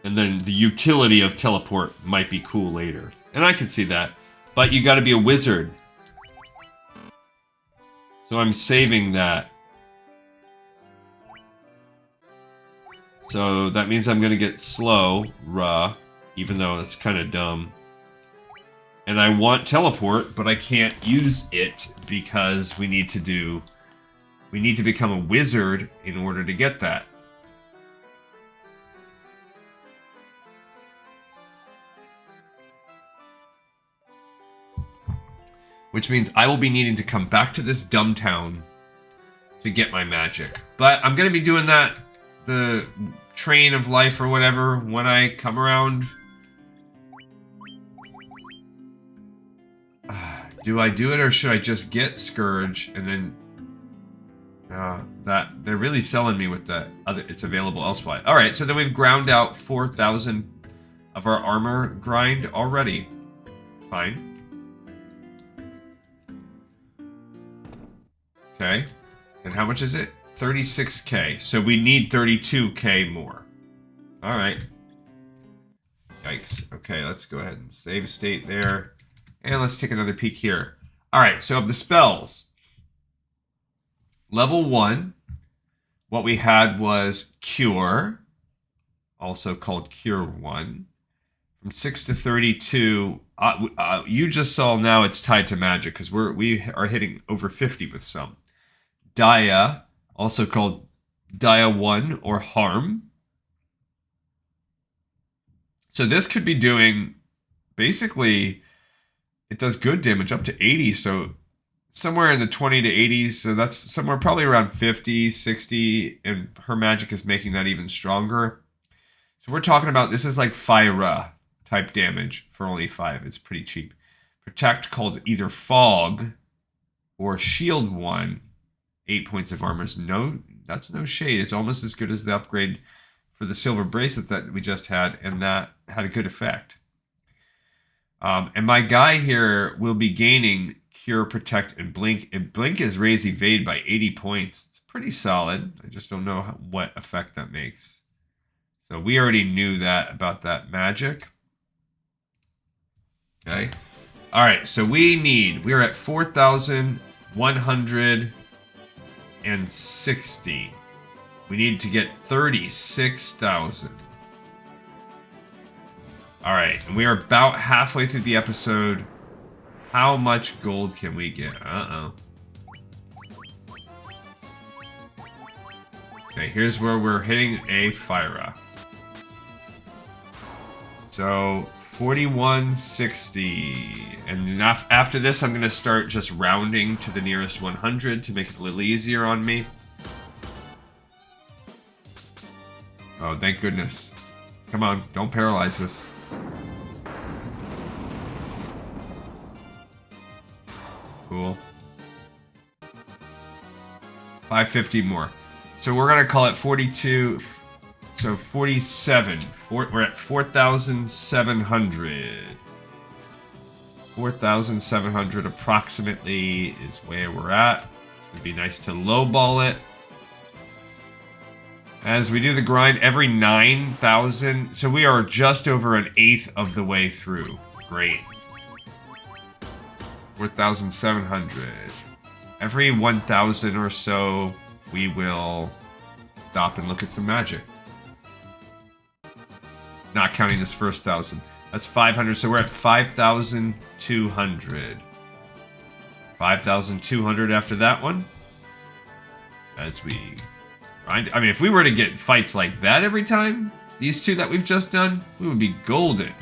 A: And then the utility of teleport might be cool later. And I can see that. But you gotta be a wizard. So I'm saving that. So that means I'm gonna get slow, even though that's kind of dumb. And I want teleport, but I can't use it because we need to become a wizard in order to get that. Which means I will be needing to come back to this dumb town to get my magic. But I'm going to be doing that, the train of life or whatever, when I come around. Do I do it or should I just get Scourge and then... that they're really selling me with the other. It's available elsewhere. All right, so then we've ground out 4,000 of our armor grind already. Fine. Okay, and how much is it? 36k. So we need 32k more. All right. Yikes. Okay, let's go ahead and save state there, and let's take another peek here. All right. So of the spells. Level 1, what we had was Cure, also called Cure 1. From 6 to 32, you just saw now it's tied to magic because we are hitting over 50 with some. Dia, also called Dia 1 or harm. So this could be doing, basically, it does good damage up to 80, so somewhere in the 20 to 80s, so that's somewhere probably around 50, 60, and her magic is making that even stronger. So we're talking about, this is like Fire type damage for only 5. It's pretty cheap. Protect called either Fog or Shield 1. 8 points of armor. No, that's no shade. It's almost as good as the upgrade for the silver bracelet that we just had, and that had a good effect. And my guy here will be gaining Cure, Protect, and Blink. And Blink is raise evade by 80 points. It's pretty solid. I just don't know what effect that makes. So we already knew that about that magic. Okay. All right, so we're at 4,160. We need to get 36,000. All right, and we are about halfway through the episode. How much gold can we get? Uh-oh. Okay, here's where we're hitting a Fire. So 4160, and after this I'm going to start just rounding to the nearest 100 to make it a little easier on me. Oh, thank goodness. Come on, don't paralyze us. Cool. 550 more. So we're going to call it 42... So 47. We're at 4,700. 4,700 approximately is where we're at. It's going to be nice to lowball it. As we do the grind every 9,000. So we are just over an eighth of the way through. Great. 4,700. Every 1,000 or so, we will stop and look at some magic. Not counting this first 1,000. That's 500, so we're at 5,200. 5,200 after that one. As we grind. I mean, if we were to get fights like that every time, these two that we've just done, we would be golden.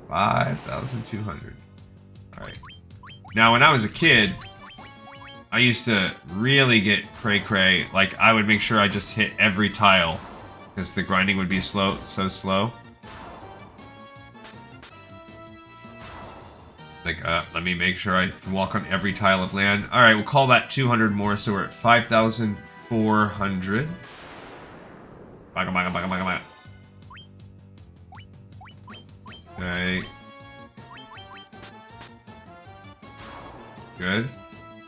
A: 5,200. Alright. Now, when I was a kid, I used to really get cray-cray. Like, I would make sure I just hit every tile, because the grinding would be so slow. Like, let me make sure I can walk on every tile of land. Alright, we'll call that 200 more, so we're at 5,400. Baga, baga, baga, baga, baga. Okay. Good.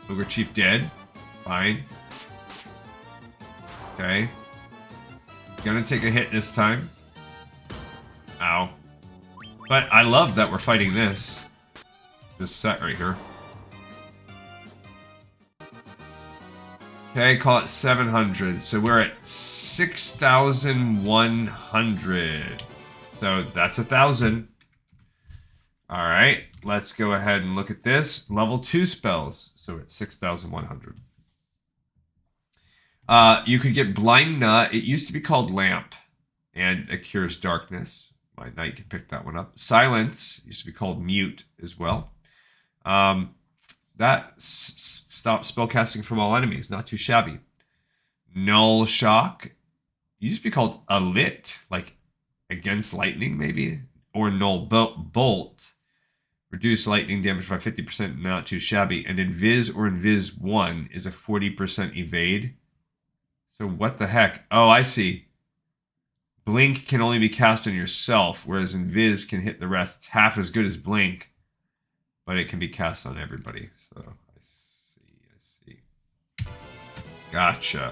A: Ogre Chief dead. Fine. Okay. Gonna take a hit this time. Ow. But I love that we're fighting this. This set right here. Okay, call it 700. So we're at 6,100. So that's 1,000. Alright, let's go ahead and look at this. Level 2 spells. So we're at 6,100. You could get Blind Nut. It used to be called Lamp. And it cures darkness. My knight can pick that one up. Silence used to be called Mute as well. That stops spellcasting from all enemies. Not too shabby. Null Shock used to be called Alit, like against lightning maybe, or Null Bolt. Reduce lightning damage by 50%. Not too shabby. And Invis or Invis 1 is a 40% evade. So what the heck? Oh, I see. Blink can only be cast on yourself, whereas Invis can hit the rest. It's half as good as Blink, but it can be cast on everybody. So I see. Gotcha.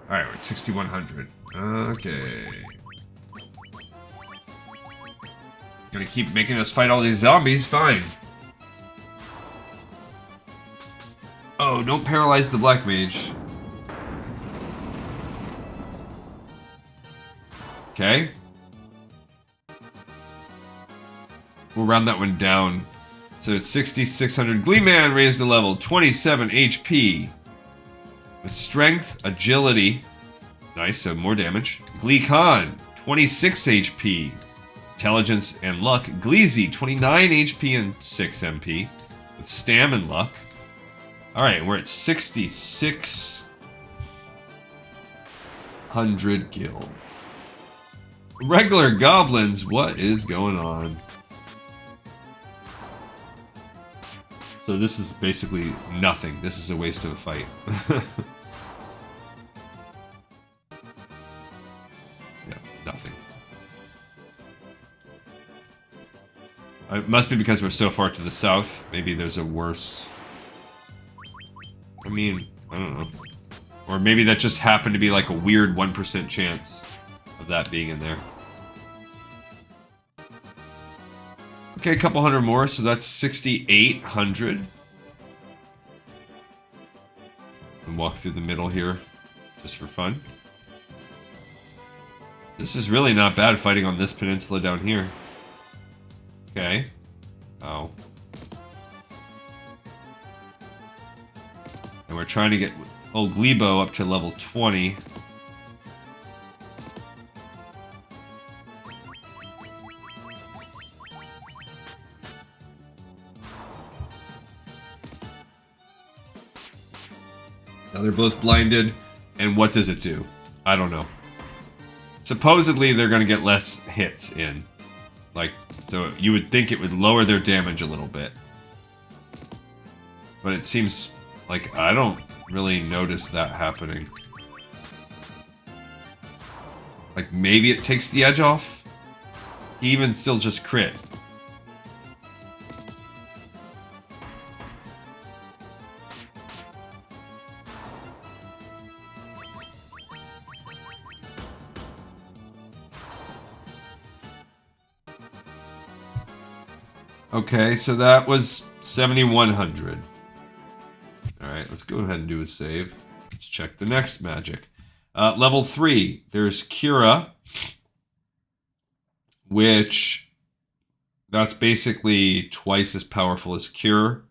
A: Alright, we're at 6,100. Okay. Gonna keep making us fight all these zombies? Fine. Oh, don't paralyze the Black Mage. Okay. We'll round that one down. So it's 6,600. Gleeman raised the level. 27 HP. With strength, agility. Nice, so more damage. Gleekon, 26 HP. Intelligence and luck. Gleezy, 29 HP and 6 MP. With stam and luck. Alright, we're at 6,600 gil. Regular goblins, what is going on? So this is basically nothing. This is a waste of a fight. Yeah, nothing. It must be because we're so far to the south. Maybe there's a worse... I mean, I don't know. Or maybe that just happened to be like a weird 1% chance of that being in there. Okay, a couple hundred more, so that's 6,800. And walk through the middle here, just for fun. This is really not bad fighting on this peninsula down here. Okay. Oh. And we're trying to get old Glebo up to level 20. Now they're both blinded, and what does it do? I don't know. Supposedly they're going to get less hits in. Like, so you would think it would lower their damage a little bit. But it seems like I don't really notice that happening. Like, maybe it takes the edge off? He even still just crit. Okay, so that was 7,100. Alright, let's go ahead and do a save. Let's check the next magic. Level 3, there's Cura, which that's basically twice as powerful as Cure.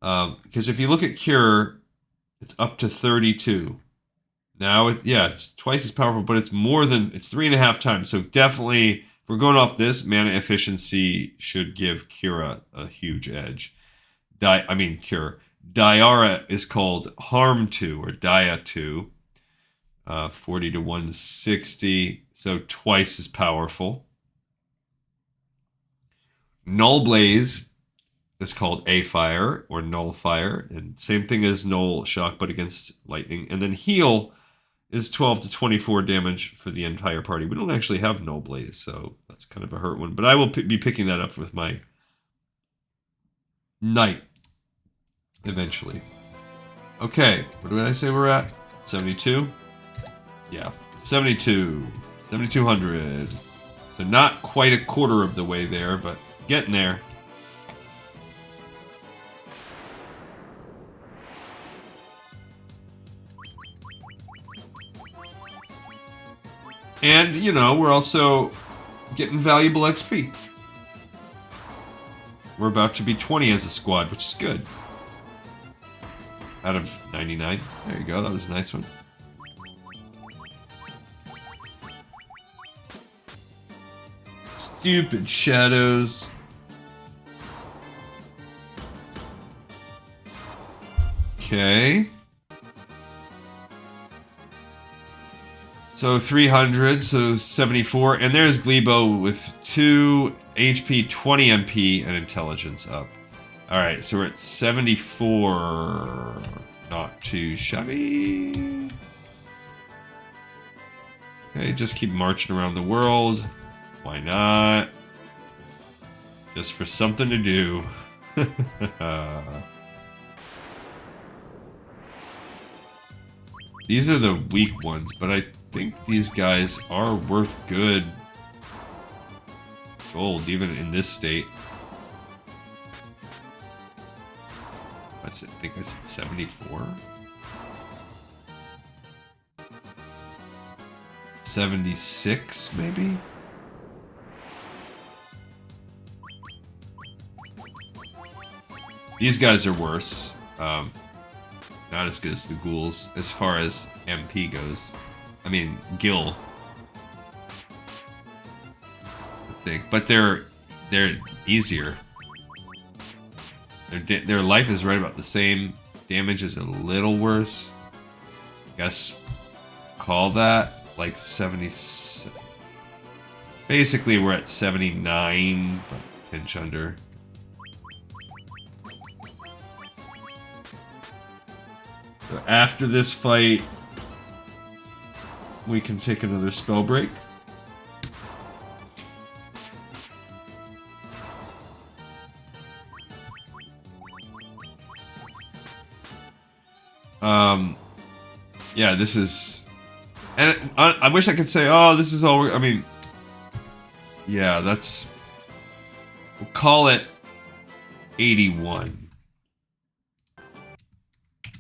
A: Because if you look at Cure, it's up to 32. Now, it's twice as powerful, but it's more than, it's 3.5 times. So definitely, if we're going off this, mana efficiency should give Cura a huge edge. Cure. Diara is called Harm 2 or Dia 2. 40 to 160, so twice as powerful. Null Blaze is called A-Fire or Null Fire, and same thing as Null Shock, but against lightning. And then Heal is 12 to 24 damage for the entire party. We don't actually have Null Blaze, so that's kind of a hurt one. But I will be picking that up with my Knight eventually. Okay, what did I say we're at? 72? Yeah, 72. 7,200. So not quite a quarter of the way there, but getting there. And, you know, we're also getting valuable XP. We're about to be 20 as a squad, which is good. Out of 99. There you go, that was a nice one. Stupid shadows. Okay. So 300, so 74. And there's Glebo with 2 HP, 20 MP, and intelligence up. Alright, so we're at 74. Not too shabby. Okay, just keep marching around the world. Why not? Just for something to do. These are the weak ones, but I think these guys are worth good gold, even in this state. I think I said 74. 76, maybe? These guys are worse. not as good as the ghouls as far as MP goes. I mean, Gil. I think, but they're easier. Their life is right about the same. Damage is a little worse. I guess call that like 70. Basically, we're at 79, but pinch under. So after this fight, we can take another spell break. Yeah, this is... And I wish I could say, oh, this is all... I mean... Yeah, that's... We'll call it 81.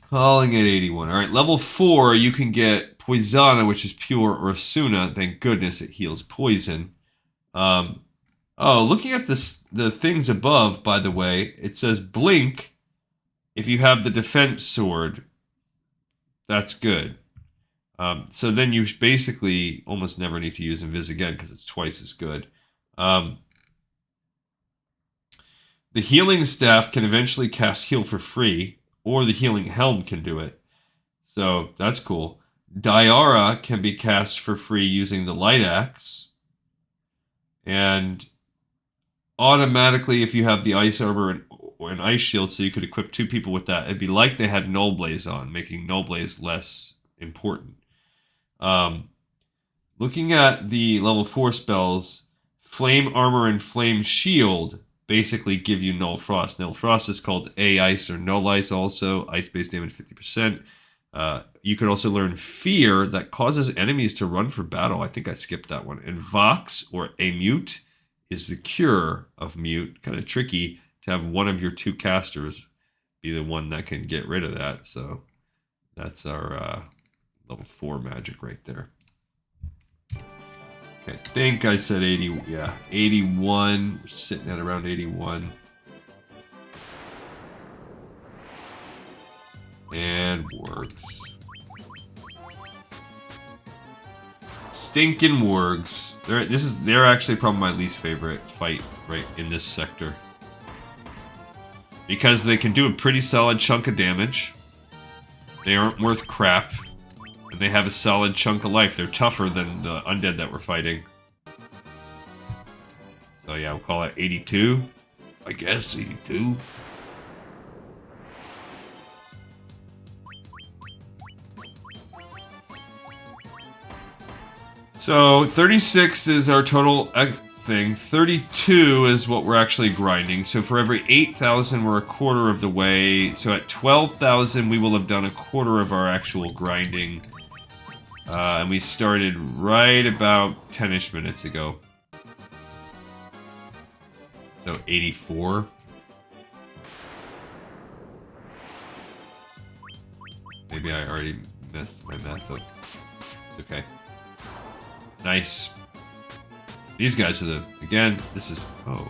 A: Calling it 81. Alright, level 4, you can get Poisana, which is pure Ursuna. Thank goodness it heals poison. Oh, looking at this, the things above, by the way, it says blink if you have the defense sword. That's good. So then you basically almost never need to use Invis again because it's twice as good. The healing staff can eventually cast heal for free, or the healing helm can do it. So that's cool. Diara can be cast for free using the light axe. And automatically, if you have the ice armor or an ice shield, so you could equip 2 people with that, it'd be like they had Null Blaze on, making Null Blaze less important. Looking at the level 4 spells, Flame Armor and Flame Shield basically give you Null Frost. Null Frost is called A-Ice or Null Ice also. Ice-based damage 50%. You could also learn Fear that causes enemies to run for battle. I think I skipped that one. And Vox or A-Mute is the cure of Mute. Kind of tricky to have one of your 2 casters be the one that can get rid of that. So that's our level 4 magic right there. Okay, I think I said 80. Yeah, 81. We're sitting at around 81. And works. Stinking wargs. They're actually probably my least favorite fight right in this sector. Because they can do a pretty solid chunk of damage. They aren't worth crap. And they have a solid chunk of life. They're tougher than the undead that we're fighting. So yeah, we'll call it 82. I guess 82. So 36 is our total thing. 32 is what we're actually grinding. So for every 8,000, we're a quarter of the way. So at 12,000, we will have done a quarter of our actual grinding. And we started right about 10-ish minutes ago. So 84. Maybe I already messed my math up. It's okay. Nice. These guys are the... Again, this is... Oh.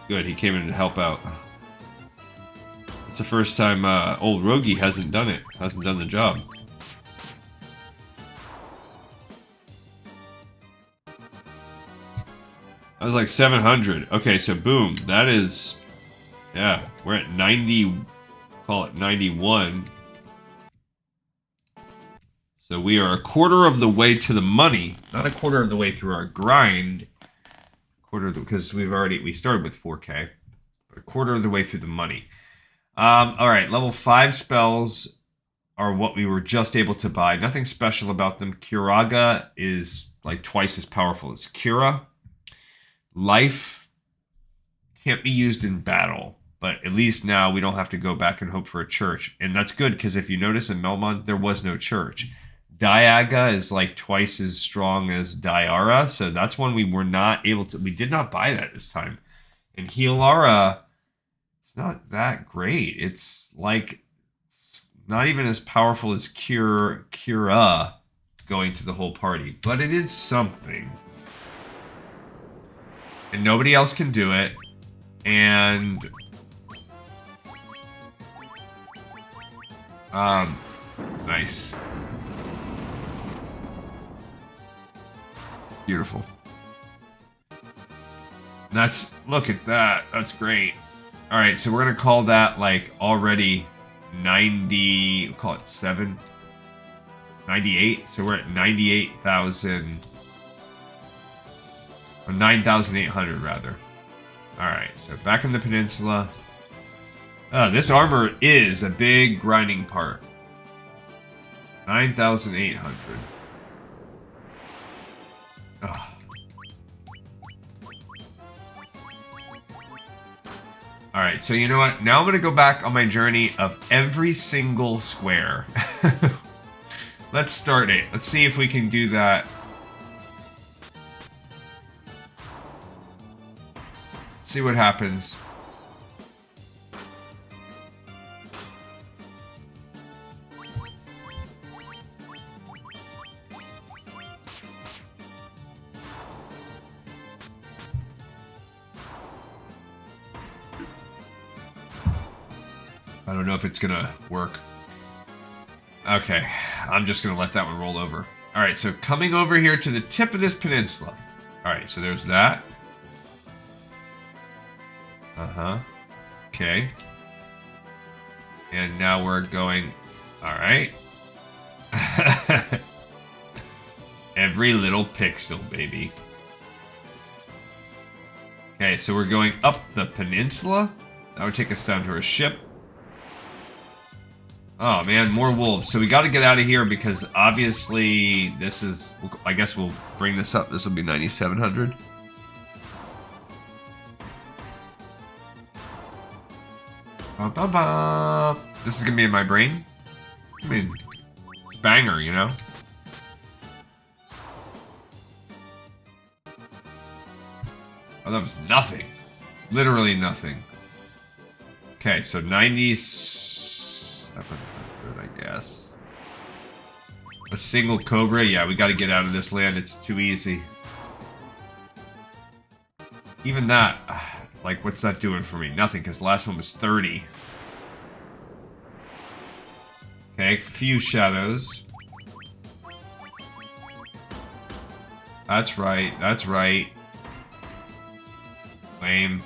A: Good, he came in to help out. It's the first time old Rogi hasn't done it. Hasn't done the job. I was like 700. Okay, so boom. That is... Yeah, we're at 90... Call it 91. So we are a quarter of the way to the money. Not a quarter of the way through our grind. Because we started with 4K. But a quarter of the way through the money. Alright, level 5 spells are what we were just able to buy. Nothing special about them. Curaga is like twice as powerful as Cura. Life can't be used in battle, but at least now we don't have to go back and hope for a church. And that's good, because if you notice in Melmond, there was no church. Diaga is like twice as strong as Diara, so that's one we were not able to... We did not buy that this time. And Healara, it's not that great. It's like... It's not even as powerful as Cura going to the whole party, but it is something. And nobody else can do it. And Nice. Beautiful. Look at that. That's great. All right, so we're going to call that like already 90, we'll call it 7. 98. So we're at 98,000 or 9,800 rather. All right, so back in the peninsula. This armor is a big grinding part. 9,800. Alright, so you know what? Now I'm going to go back on my journey of every single square. Let's start it. Let's see if we can do that. See what happens. I don't know if it's gonna work. Okay, I'm just gonna let that one roll over. Alright, so coming over here to the tip of this peninsula. Alright, so there's that. Okay. And now we're going... Alright. Every little pixel, baby. Okay, so we're going up the peninsula. That would take us down to our ship. Oh man, more wolves. So we got to get out of here because obviously this is... I guess we'll bring this up. This will be 9,700. Ba-ba-ba. This is going to be in my brain. I mean, banger, you know? Oh, that was nothing. Literally nothing. Okay, so 700, I guess. A single Cobra? Yeah, we gotta get out of this land. It's too easy. Even that, like, what's that doing for me? Nothing, because the last one was 30. Okay, few shadows. That's right, that's right. Lame.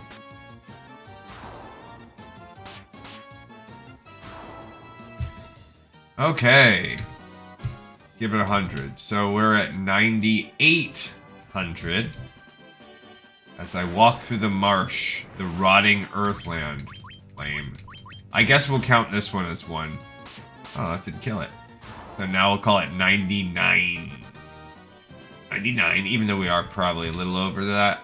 A: Okay. Give it 100. So we're at 9,800. As I walk through the marsh, the rotting earthland. Lame. I guess we'll count this one as one. Oh, that didn't kill it. So now we'll call it 99. 99, even though we are probably a little over that.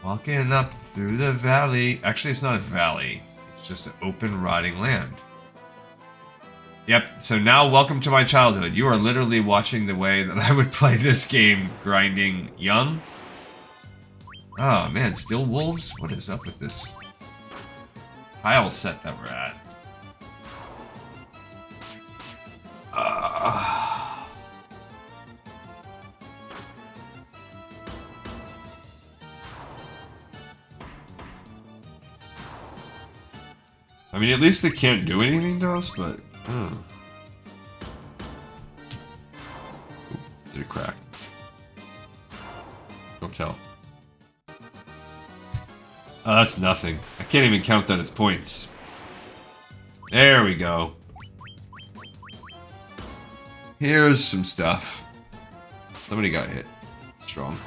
A: Walking up through the valley. Actually, it's not a valley. It's just an open, rotting land. Yep, so now welcome to my childhood. You are literally watching the way that I would play this game, grinding young. Oh man, still wolves? What is up with this tile set that we're at? I mean, at least they can't do anything to us, but... Ooh, did it crack? Don't tell. Oh, that's nothing. I can't even count that as points. There we go. Here's some stuff. Somebody got hit. Strong.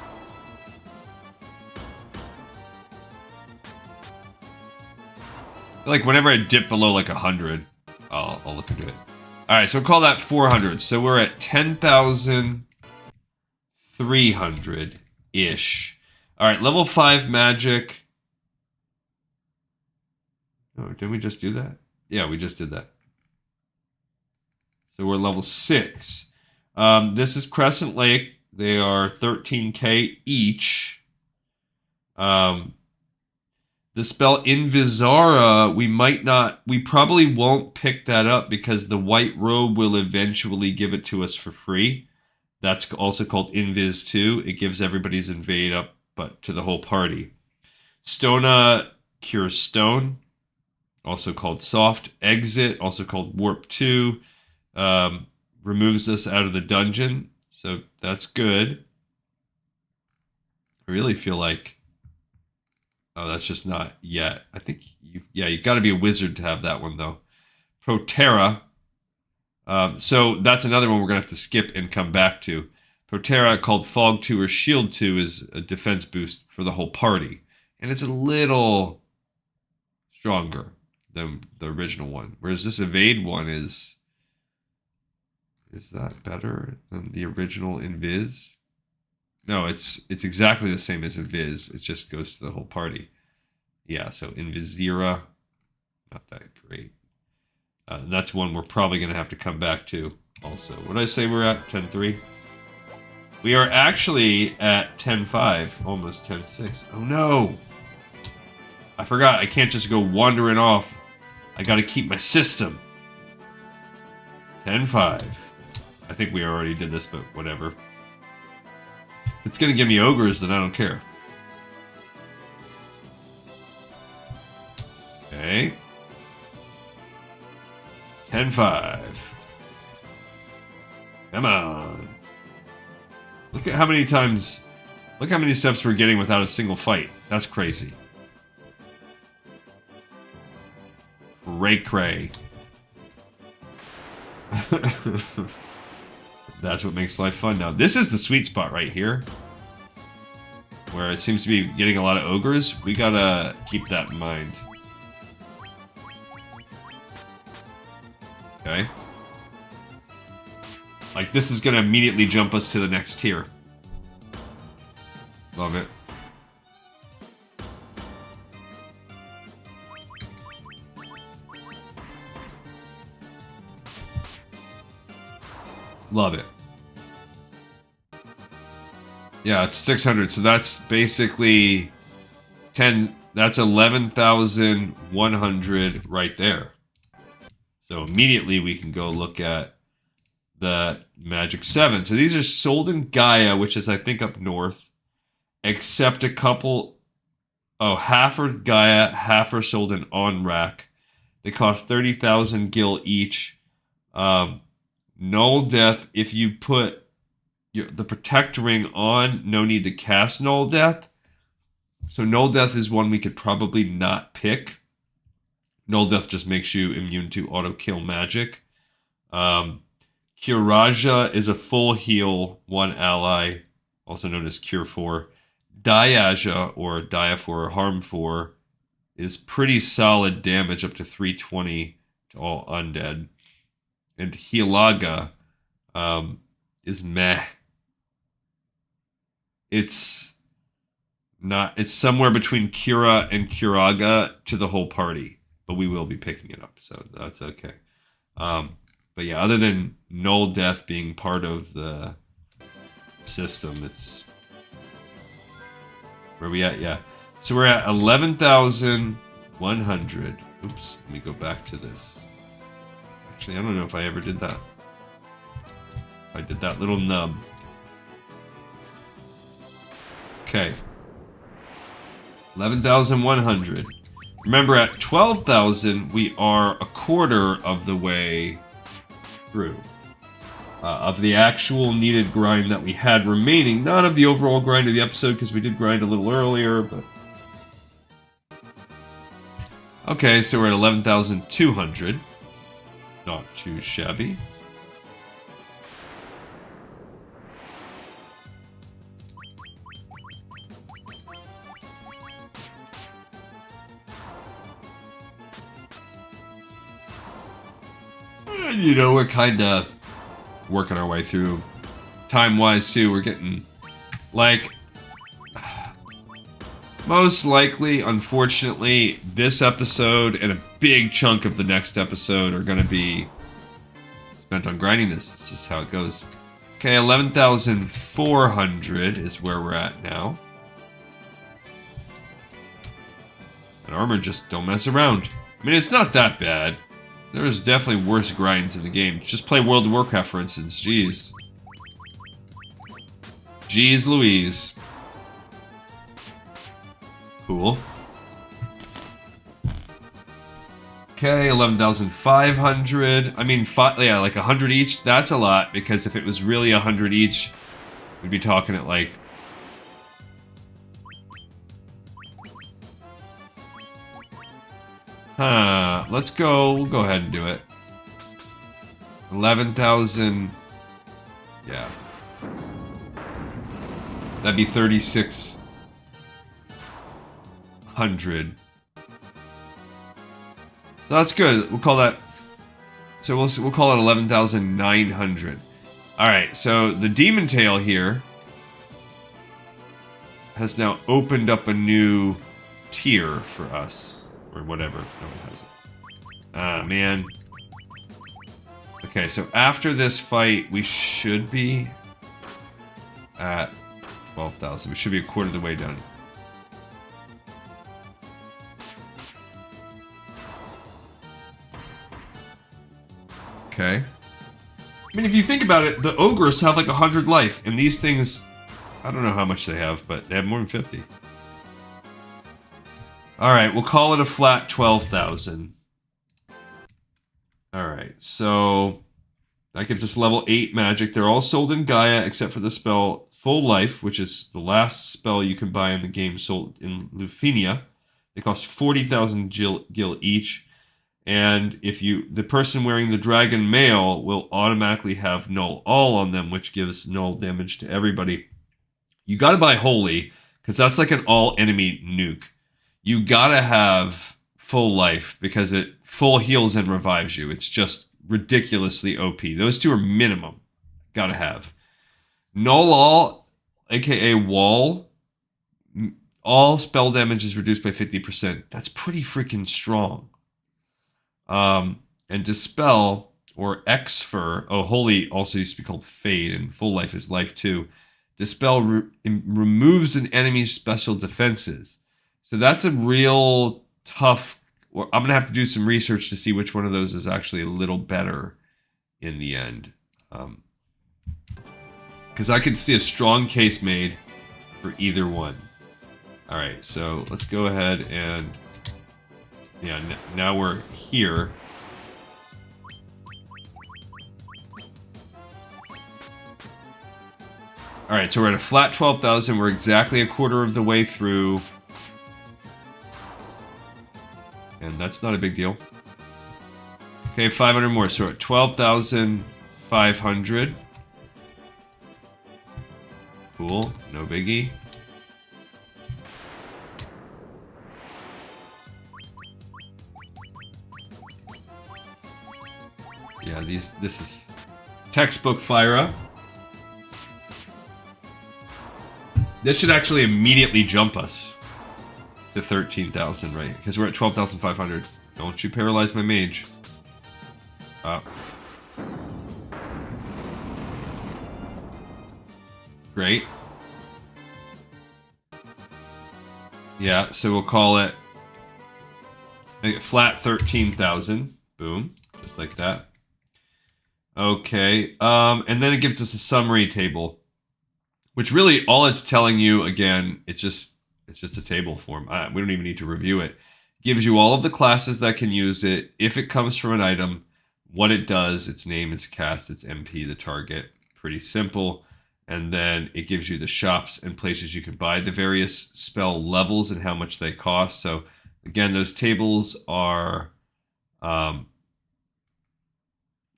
A: Like, whenever I dip below, like, 100, I'll look into it. Alright, so we'll call that 400. So we're at 10,300-ish. Alright, level 5 magic. Oh, didn't we just do that? Yeah, we just did that. So we're level 6. This is Crescent Lake. They are 13k each. The spell Invisara, we probably won't pick that up because the white robe will eventually give it to us for free. That's also called Invis 2. It gives everybody's invade up, but to the whole party. Stona cures stone. also called soft exit, also called warp 2. Removes us out of the dungeon, so that's good. I really feel like, oh, that's just not yet. I think you got to be a wizard to have that one though. Proterra. So that's another one we're gonna have to skip and come back to. Proterra, called Fog 2 or Shield 2, is a defense boost for the whole party, and it's a little stronger than the original one. Whereas this Evade one is that better than the original Invis? No, it's exactly the same as Invis. It just goes to the whole party. Yeah, so Invisira, not that great. That's one we're probably going to have to come back to also. What did I say we're at? 10-3? We are actually at 10-5, almost 10-6. Oh no! I forgot, I can't just go wandering off. I gotta keep my system. 10-5. I think we already did this, but whatever. If it's gonna give me ogres, then I don't care. Okay. 10-5. Come on. Look at how many times... Look how many steps we're getting without a single fight. That's crazy. Cray. That's what makes life fun now. This is the sweet spot right here. Where it seems to be getting a lot of ogres. We gotta keep that in mind. Okay. Like, this is gonna immediately jump us to the next tier. Love it. Love it. Yeah, it's 600, so that's basically 10, that's 11,100 right there. So immediately we can go look at the Magic 7. So these are sold in Gaia, which is I think up north, except a couple, half are Gaia, half are sold in On-Rack. They cost 30,000 gil each. Null Death, if you put the Protect Ring on, no need to cast Null Death. So Null Death is one we could probably not pick. Null Death just makes you immune to auto-kill magic. Curaja is a full heal, one ally, also known as Cure 4. Diaja, or Dia 4 or Harm 4, is pretty solid damage up to 320 to all undead. And Hilaga is meh. It's somewhere between Cura and Curaga to the whole party, but we will be picking it up, so that's okay. But yeah, other than Null Death being part of the system, it's... Where are we at? Yeah. So we're at 11,100. Oops, let me go back to this. Actually, I don't know if I ever did that. I did that little nub. Okay. 11,100. Remember, at 12,000, we are a quarter of the way through. Of the actual needed grind that we had remaining. Not of the overall grind of the episode, because we did grind a little earlier, but... Okay, so we're at 11,200. Not too shabby. And, you know, we're kind of working our way through. Time-wise, too, we're getting, like... Most likely, unfortunately, this episode and a big chunk of the next episode are going to be spent on grinding this. It's just how it goes. Okay, 11,400 is where we're at now. And armor just don't mess around. I mean, it's not that bad. There's definitely worse grinds in the game. Just play World of Warcraft, for instance. Jeez. Jeez Louise. Cool. Okay, 11,500. I mean, yeah, like 100 each. That's a lot, because if it was really 100 each, we'd be talking at like... Huh, let's go. We'll go ahead and do it. 11,000. Yeah. That'd be 3,600. So that's good. We'll call that... So we'll call it 11,900. Alright, so the Demon Tail here has now opened up a new tier for us. Or whatever. No, it hasn't. Ah, man. Okay, so after this fight, we should be at 12,000. We should be a quarter of the way done. Okay. I mean, if you think about it, the ogres have like 100 life, and these things, I don't know how much they have, but they have more than 50. Alright, we'll call it a flat 12,000. Alright, so that gives us level 8 magic. They're all sold in Gaia except for the spell Full Life, which is the last spell you can buy in the game sold in Lufinia. They cost 40,000 gil each. And if the person wearing the dragon mail will automatically have null all on them, which gives null damage to everybody. You gotta buy Holy, because that's like an all enemy nuke. You gotta have Full Life, because it full heals and revives you. It's just ridiculously OP. Those two are minimum. Gotta have. Null all, aka wall, all spell damage is reduced by 50%. That's pretty freaking strong. And Dispel, or Exfer, Holy also used to be called Fade, and Full Life is Life too. Dispel removes an enemy's special defenses. So that's a real tough... I'm going to have to do some research to see which one of those is actually a little better in the end. Because I could see a strong case made for either one. Alright, so let's go ahead and... Yeah, now we're here. Alright, so we're at a flat 12,000. We're exactly a quarter of the way through. And that's not a big deal. Okay, 500 more. So we're at 12,500. Cool. No biggie. Yeah, this is textbook fire up. This should actually immediately jump us to 13,000, right? Because we're at 12,500. Don't you paralyze my mage. Great. Yeah, so we'll call it flat 13,000. Boom. Just like that. Okay. And then it gives us a summary table. Which really, all it's telling you, again, it's just a table form. We don't even need to review it. Gives you all of the classes that can use it, if it comes from an item, what it does, its name, its cast, its MP, the target. Pretty simple. And then it gives you the shops and places you can buy the various spell levels and how much they cost. So again, those tables are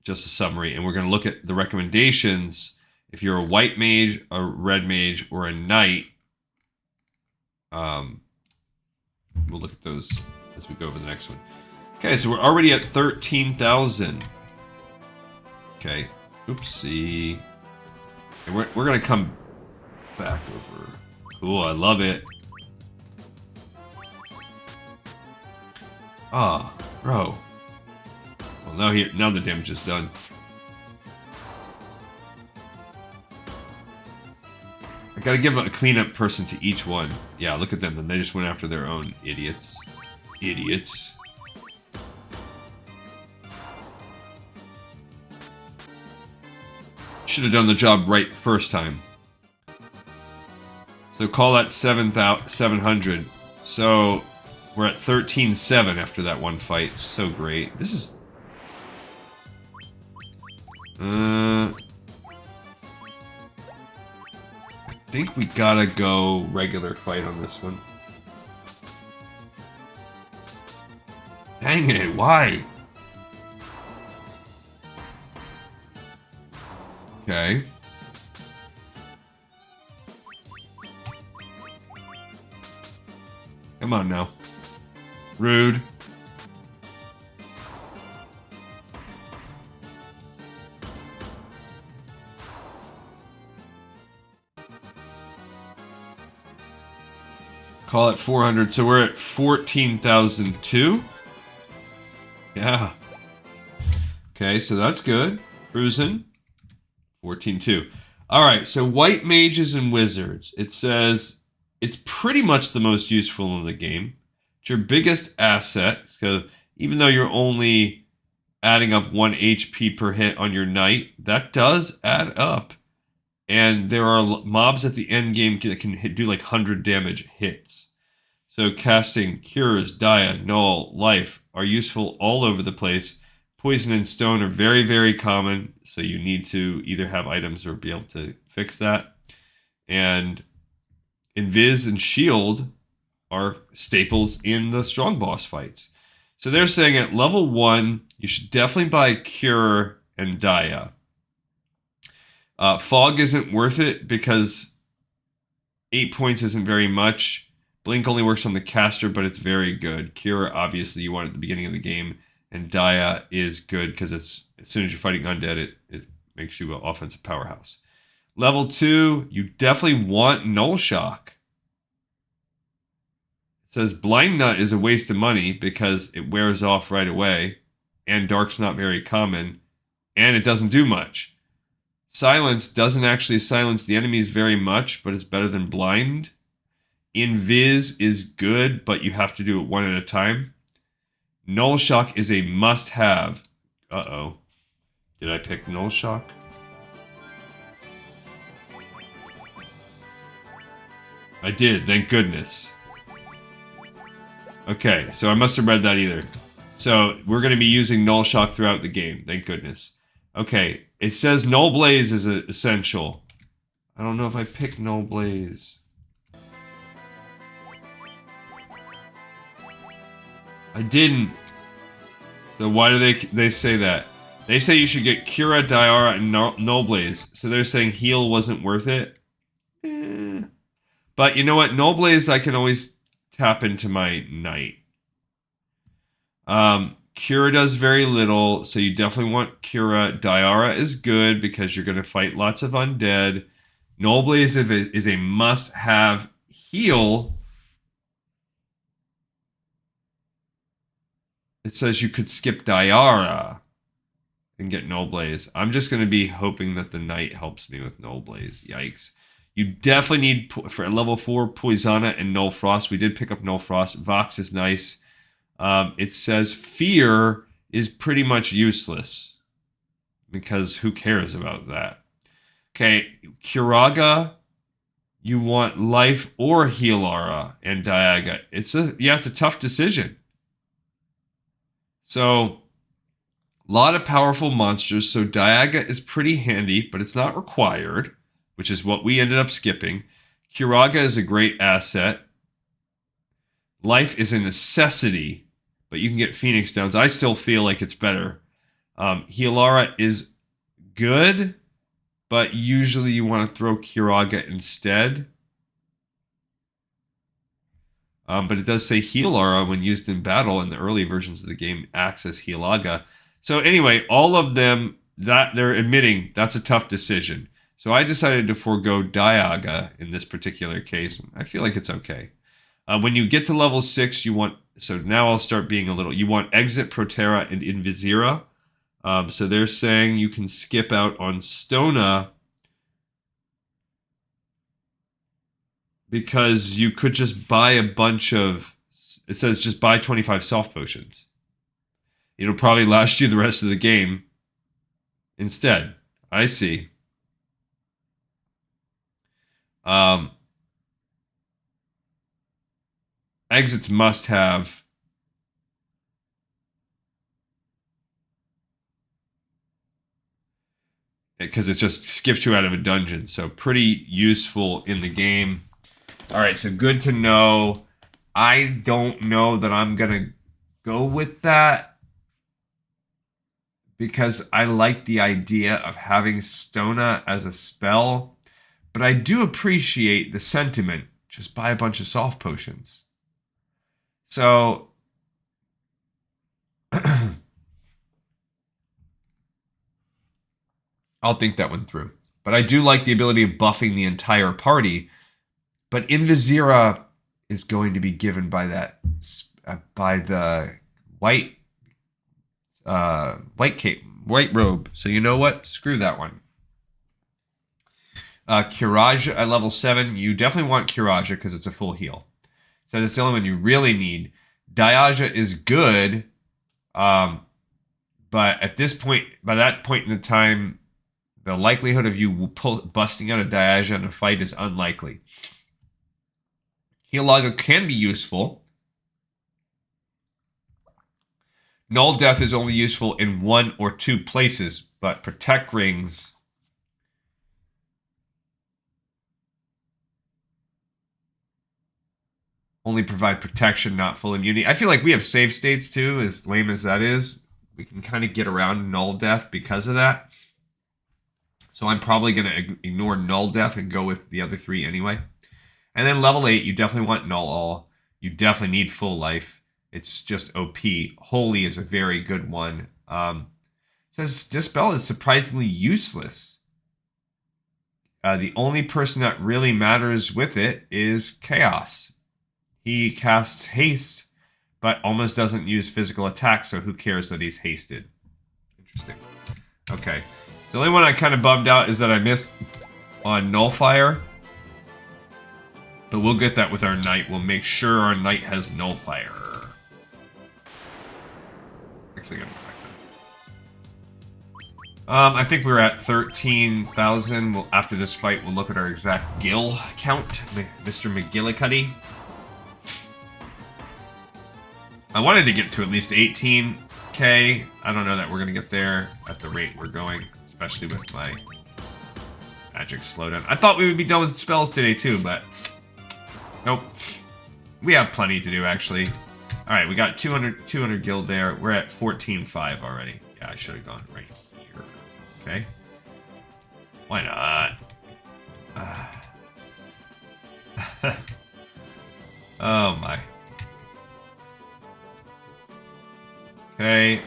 A: just a summary. And we're going to look at the recommendations. If you're a white mage, a red mage, or a knight, we'll look at those as we go over the next one. Okay, so we're already at 13,000. Okay, oopsie. And we're going to come back over. Cool, I love it. Ah, bro. Well, now the damage is done. I gotta give a cleanup person to each one. Yeah, look at them. Then they just went after their own. Idiots. Idiots. Should have done the job right first time. So call that 700. So We're at 13-7 after that one fight. So great. This is... I think we gotta go regular fight on this one. Dang it, why? Okay. Come on now. Rude. Call it 400. So we're at 14,002. Yeah. Okay, so that's good. Cruising. 14-2. Alright, so white mages and wizards. It says it's pretty much the most useful in the game. It's your biggest asset. So even though you're only adding up 1 HP per hit on your knight, that does add up. And there are mobs at the end game that can do like 100 damage hits. So casting Cures, Dia, Null, Life are useful all over the place. Poison and Stone are very, very common, so you need to either have items or be able to fix that. And Invis and Shield are staples in the strong boss fights. So they're saying at level 1, you should definitely buy Cure and Dia. Fog isn't worth it because 8 points isn't very much. Blink only works on the caster, but it's very good. Cure, obviously, you want at the beginning of the game. And Dia is good because it's as soon as you're fighting undead, it makes you an offensive powerhouse. Level 2, you definitely want Null Shock. It says Blind Nut is a waste of money because it wears off right away. And Dark's not very common. And it doesn't do much. Silence doesn't actually silence the enemies very much, but it's better than Blind. Invis is good, but you have to do it one at a time. Null Shock is a must-have. Uh-oh. Did I pick Null Shock? I did, thank goodness. Okay, so I must have read that either. So we're going to be using Null Shock throughout the game, thank goodness. Okay, it says Null Blaze is essential. I don't know if I picked Null Blaze. I didn't. So why do they say that? They say you should get Cura, Diara, and Null Blaze. So they're saying heal wasn't worth it. But you know what? Null Blaze I can always tap into my knight. Cura does very little, so you definitely want Cura. Diara is good because you're going to fight lots of undead. Null Blaze is a must-have heal. It says you could skip Diara and get Null Blaze. I'm just going to be hoping that the Knight helps me with Null Blaze. Yikes. You definitely need, for level 4, Poisana and Null Frost. We did pick up Null Frost. Vox is nice. It says Fear is pretty much useless because who cares about that? Okay, Curaga, you want Life or Healara and Diaga. It's a tough decision. So, a lot of powerful monsters. So Diaga is pretty handy, but it's not required, which is what we ended up skipping. Curaga is a great asset. Life is a necessity, but you can get Phoenix Downs. I still feel like it's better. Healara is good, but usually you want to throw Curaga instead. But it does say Healara when used in battle in the early versions of the game acts as Healaga. So anyway, all of them, that they're admitting that's a tough decision. So I decided to forego Diaga in this particular case. I feel like it's okay. When you get to level 6, you want... So now I'll start being a little... You want Exit, Protera, and Invisira. So they're saying you can skip out on Stona because you could just buy a bunch of... It says just buy 25 soft potions. It'll probably last you the rest of the game instead. I see. Exits must have. Because it just skips you out of a dungeon. So pretty useful in the game. Alright, so good to know. I don't know that I'm going to go with that. Because I like the idea of having Stona as a spell. But I do appreciate the sentiment. Just buy a bunch of soft potions. So... I'll think that one through. But I do like the ability of buffing the entire party. But Invisira is going to be given by that by the white cape, white robe. So you know what? Screw that one. Kiraja at level 7. You definitely want Kiraja because it's a full heal. So that's the only one you really need. Diaja is good. But at this point, by that point in the time, the likelihood of you busting out a Diaja in a fight is unlikely. Healaga can be useful. Null Death is only useful in 1 or 2 places, but Protect Rings only provide protection, not full immunity. I feel like we have save states too, as lame as that is. We can kind of get around Null Death because of that. So I'm probably going to ignore Null Death and go with the other 3 anyway. And then level 8, you definitely want Null All. You definitely need Full Life. It's just OP. Holy is a very good one. Says Dispel is surprisingly useless. The only person that really matters with it is Chaos. He casts Haste, but almost doesn't use physical attack, so who cares that he's hasted? Interesting. Okay. The only one I kind of bummed out is that I missed on Nullfire. But we'll get that with our Knight. We'll make sure our Knight has Nullfire. Actually, I'm back. I think we're at 13,000. After this fight, we'll look at our exact Gil count. Mr. McGillicuddy. I wanted to get to at least 18k. I don't know that we're going to get there at the rate we're going. Especially with my magic slowdown. I thought we would be done with spells today too, but nope. We have plenty to do actually. Alright, we got 200 guild there. We're at 14.5 already. Yeah, I should have gone right here. Okay. Why not? Oh my. Okay.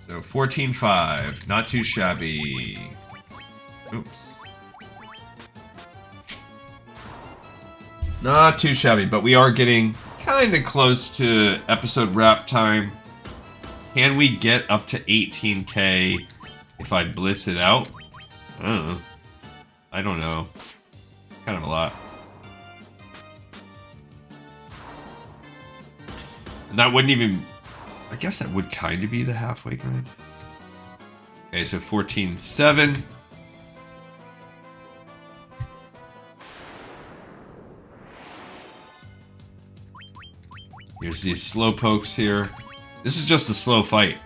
A: So 14.5, not too shabby. Oops. Not too shabby, but we are getting kind of close to episode wrap time. Can we get up to 18k if I blitz it out? I don't know. Kind of a lot. And that wouldn't even... I guess that would kind of be the halfway grind. Okay, so 14.7. Here's these slow pokes here. This is just a slow fight.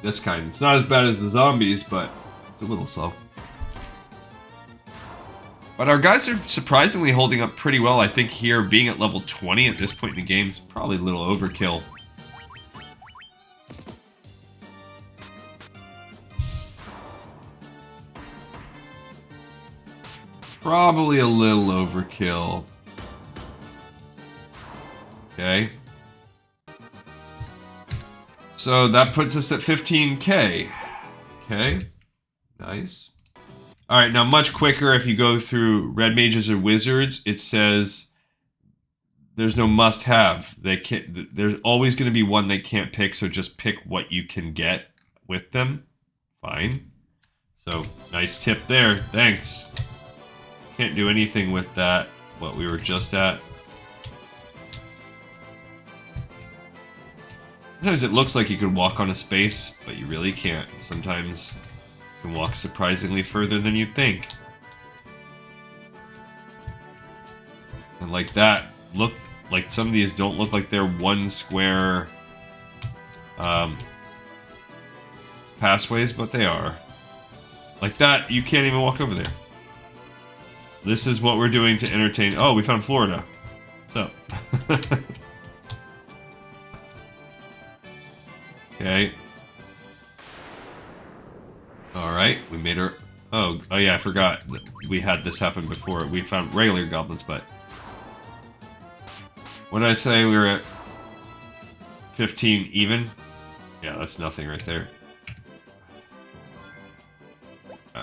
A: This kind. It's not as bad as the zombies, but it's a little slow. But our guys are surprisingly holding up pretty well. I think here, being at level 20 at this point in the game is probably a little overkill. Probably a little overkill. Okay. So that puts us at 15k. Okay. Nice. Alright, now much quicker if you go through Red Mages or Wizards, it says there's no must-have. They can't. There's always going to be one they can't pick, so just pick what you can get with them. Fine. So, nice tip there. Thanks. Can't do anything with that, what we were just at. Sometimes it looks like you could walk on a space, but you really can't. Sometimes you can walk surprisingly further than you'd think. like that look like some of these don't look like they're one square pathways, but they are. Like that, you can't even walk over there. This is what we're doing to entertain. Oh, we found Florida. So. Okay. Alright, we made our... Oh yeah, I forgot. We had this happen before. We found regular goblins, but... What did I say? We were at 15 even? Yeah, that's nothing right there.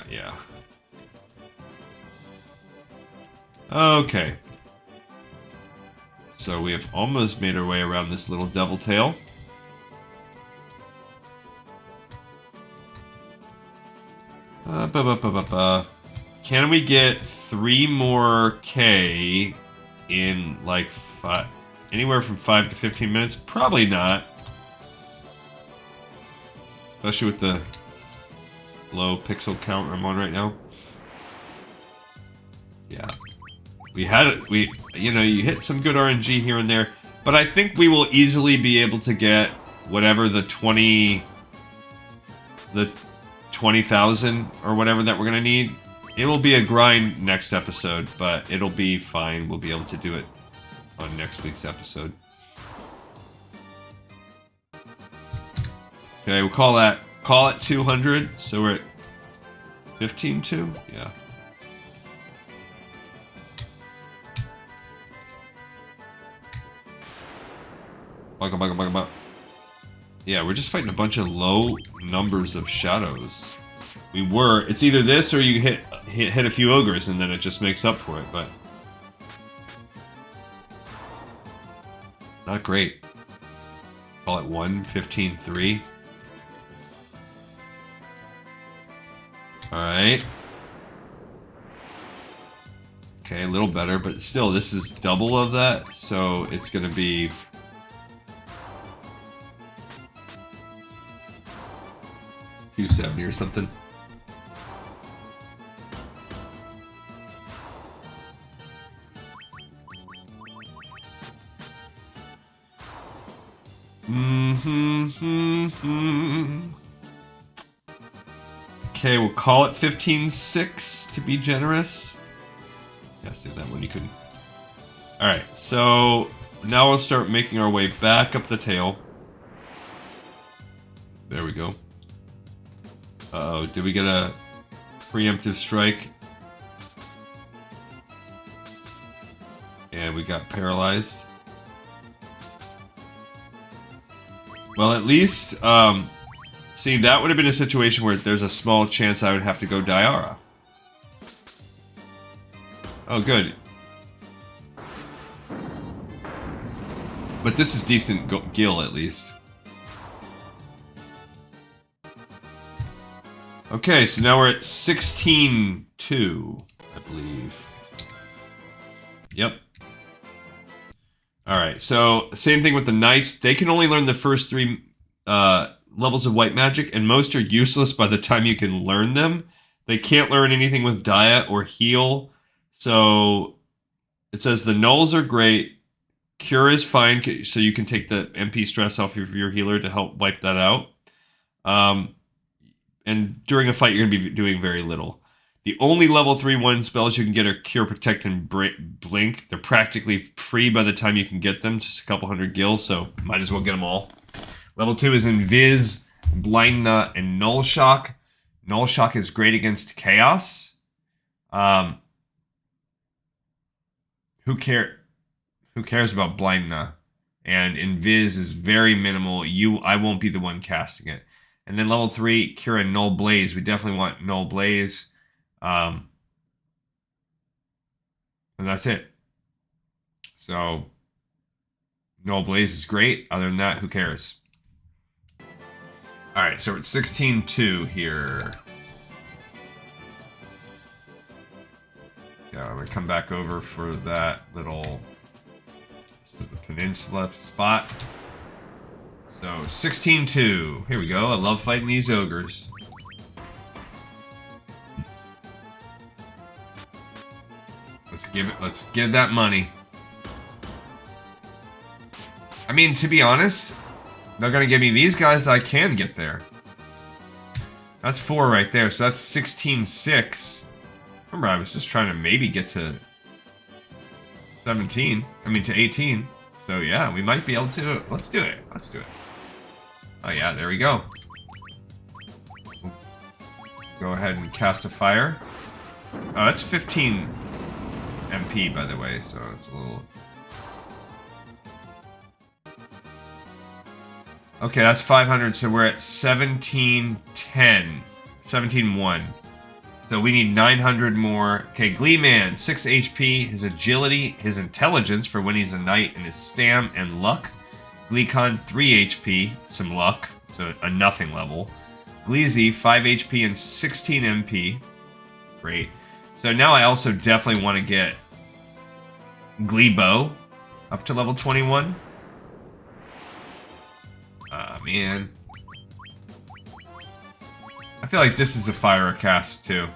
A: Yeah. Okay. So we have almost made our way around this little devil tail. Can we get 3 more K in like anywhere from 5 to 15 minutes? Probably not. Especially with the low pixel count I'm on right now. Yeah. We had it, you know, you hit some good RNG here and there, but I think we will easily be able to get whatever the 20,000 or whatever that we're gonna need. It will be a grind next episode, but it'll be fine. We'll be able to do it on next week's episode. Okay, we'll call it 200. So we're at 15.2. Yeah. Yeah, we're just fighting a bunch of low numbers of shadows. It's either this or you hit a few ogres and then it just makes up for it, but... Not great. Call it 1:15:3. Alright. Okay, a little better, but still, this is double of that, so it's gonna be... $270 or something. Okay, we'll call it 15.6 to be generous. Yeah, see that one you couldn't. Alright, so now we'll start making our way back up the tail. There we go. Uh-oh, did we get a preemptive strike? And we got paralyzed. Well, at least, see, that would have been a situation where there's a small chance I would have to go Diara. Oh, good. But this is decent gil, at least. Okay, so now we're at 16.2, I believe. Yep. Alright, so same thing with the knights. They can only learn the first 3 levels of white magic, and most are useless by the time you can learn them. They can't learn anything with diet or heal. So it says the nulls are great. Cure is fine, so you can take the MP stress off of your healer to help wipe that out. And during a fight, you're going to be doing very little. The only level 3/1 spells you can get are Cure, Protect, and Blink. They're practically free by the time you can get them. Just a couple hundred gil, so might as well get them all. Level 2 is Invis, Blind Knot, and Null Shock. Null Shock is great against Chaos. Who cares about Blind Knot? And Invis is very minimal. I won't be the one casting it. And then level 3, Cure and Null Blaze. We definitely want Null Blaze. And that's it. So, Null Blaze is great. Other than that, who cares? Alright, so we're at 16.2 here. Yeah, I'm going to come back over for that little... the peninsula spot. So, 16.2. Here we go. I love fighting these ogres. Let's give that money. I mean, to be honest, they're going to give me these guys. I can get there. That's 4 right there. So that's 16-6. Remember, I was just trying to maybe get to 17. I mean, to 18. So yeah, we might be able to. Let's do it. Let's do it. Oh yeah, there we go. We'll go ahead and cast a fire. Oh, that's 15 MP, by the way, so it's a little... Okay, that's 500, so we're at 1710. 17-1. So we need 900 more. Okay, Gleeman, 6 HP, his agility, his intelligence for when he's a knight, and his stam and luck. Gleecon, 3 HP, some luck, so a nothing level. Gleezy, 5 HP and 16 MP. Great. So now I also definitely want to get Gleebo up to level 21. Man. I feel like this is a fire cast too.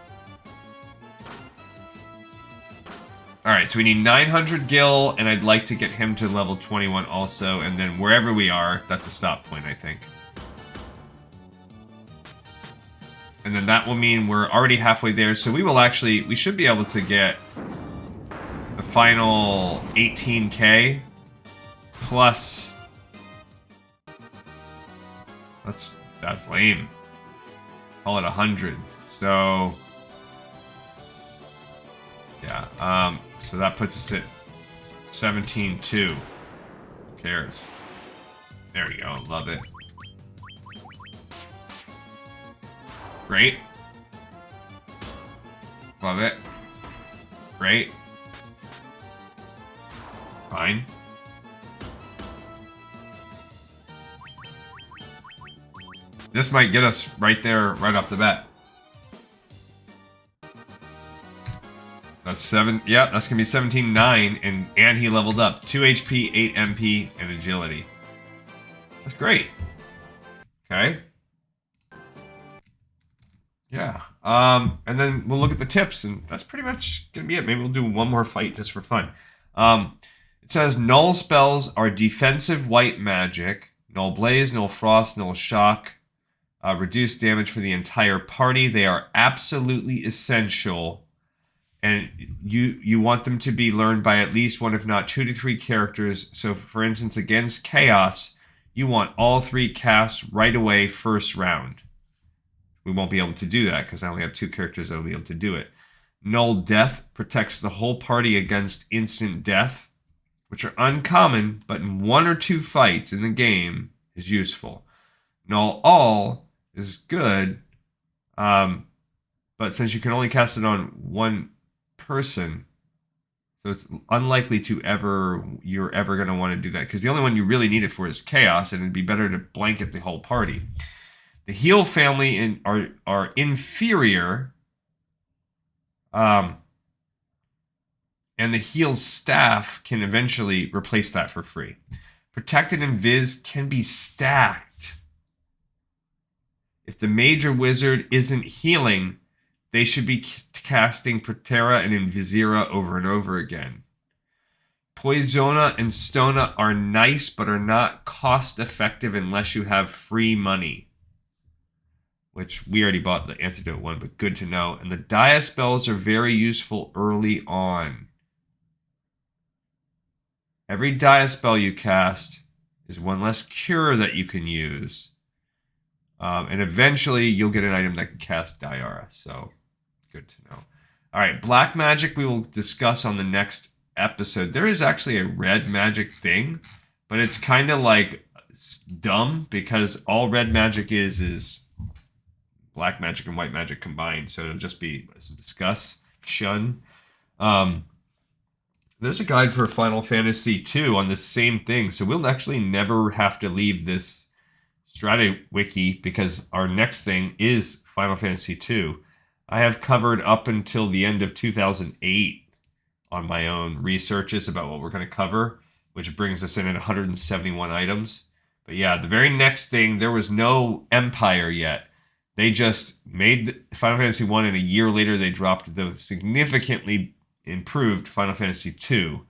A: Alright, so we need 900 gil, and I'd like to get him to level 21 also, and then wherever we are, that's a stop point, I think. And then that will mean we're already halfway there, so we should be able to get the final 18k plus... That's lame. Call it 100. So... yeah, so that puts us at 17-2. Who cares? There we go, love it. Great. Love it. Great. Fine. This might get us right there, right off the bat. That's 7. Yeah, that's gonna be 17-9, and he leveled up 2 HP, 8 MP, and agility. That's great. Okay. Yeah. And then we'll look at the tips, and that's pretty much gonna be it. Maybe we'll do one more fight just for fun. It says null spells are defensive white magic. Null blaze, null frost, null shock. Reduce damage for the entire party. They are absolutely essential, and you want them to be learned by at least one, if not 2 to 3 characters. So, for instance, against Chaos, you want all 3 cast right away first round. We won't be able to do that because I only have 2 characters that will be able to do it. Null Death protects the whole party against instant death, which are uncommon, but in 1 or 2 fights in the game is useful. Null All is good, but since you can only cast it on 1 person, so it's unlikely you're ever going to want to do that, because the only one you really need it for is Chaos, and it'd be better to blanket the whole party. The Heal family are inferior, and the Heal staff can eventually replace that for free. Protected and Viz can be stacked. If the Major Wizard isn't healing, they should be casting Protera and Invisira over and over again. Poisona and Stona are nice, but are not cost-effective unless you have free money. Which, we already bought the Antidote one, but good to know. And the Dia spells are very useful early on. Every Dia spell you cast is 1 less cure that you can use. And eventually, you'll get an item that can cast Diara, so good to know. All right, Black Magic we will discuss on the next episode. There is actually a red magic thing, but it's kind of like dumb because all red magic is black magic and white magic combined, so it'll just be discussion. There's a guide for Final Fantasy II on the same thing, so we'll actually never have to leave this Strata Wiki because our next thing is Final Fantasy II. I have covered up until the end of 2008 on my own researches about what we're going to cover, which brings us in at 171 items. But yeah, the very next thing, there was no Empire yet. They just made Final Fantasy I, and a year later they dropped the significantly improved Final Fantasy II.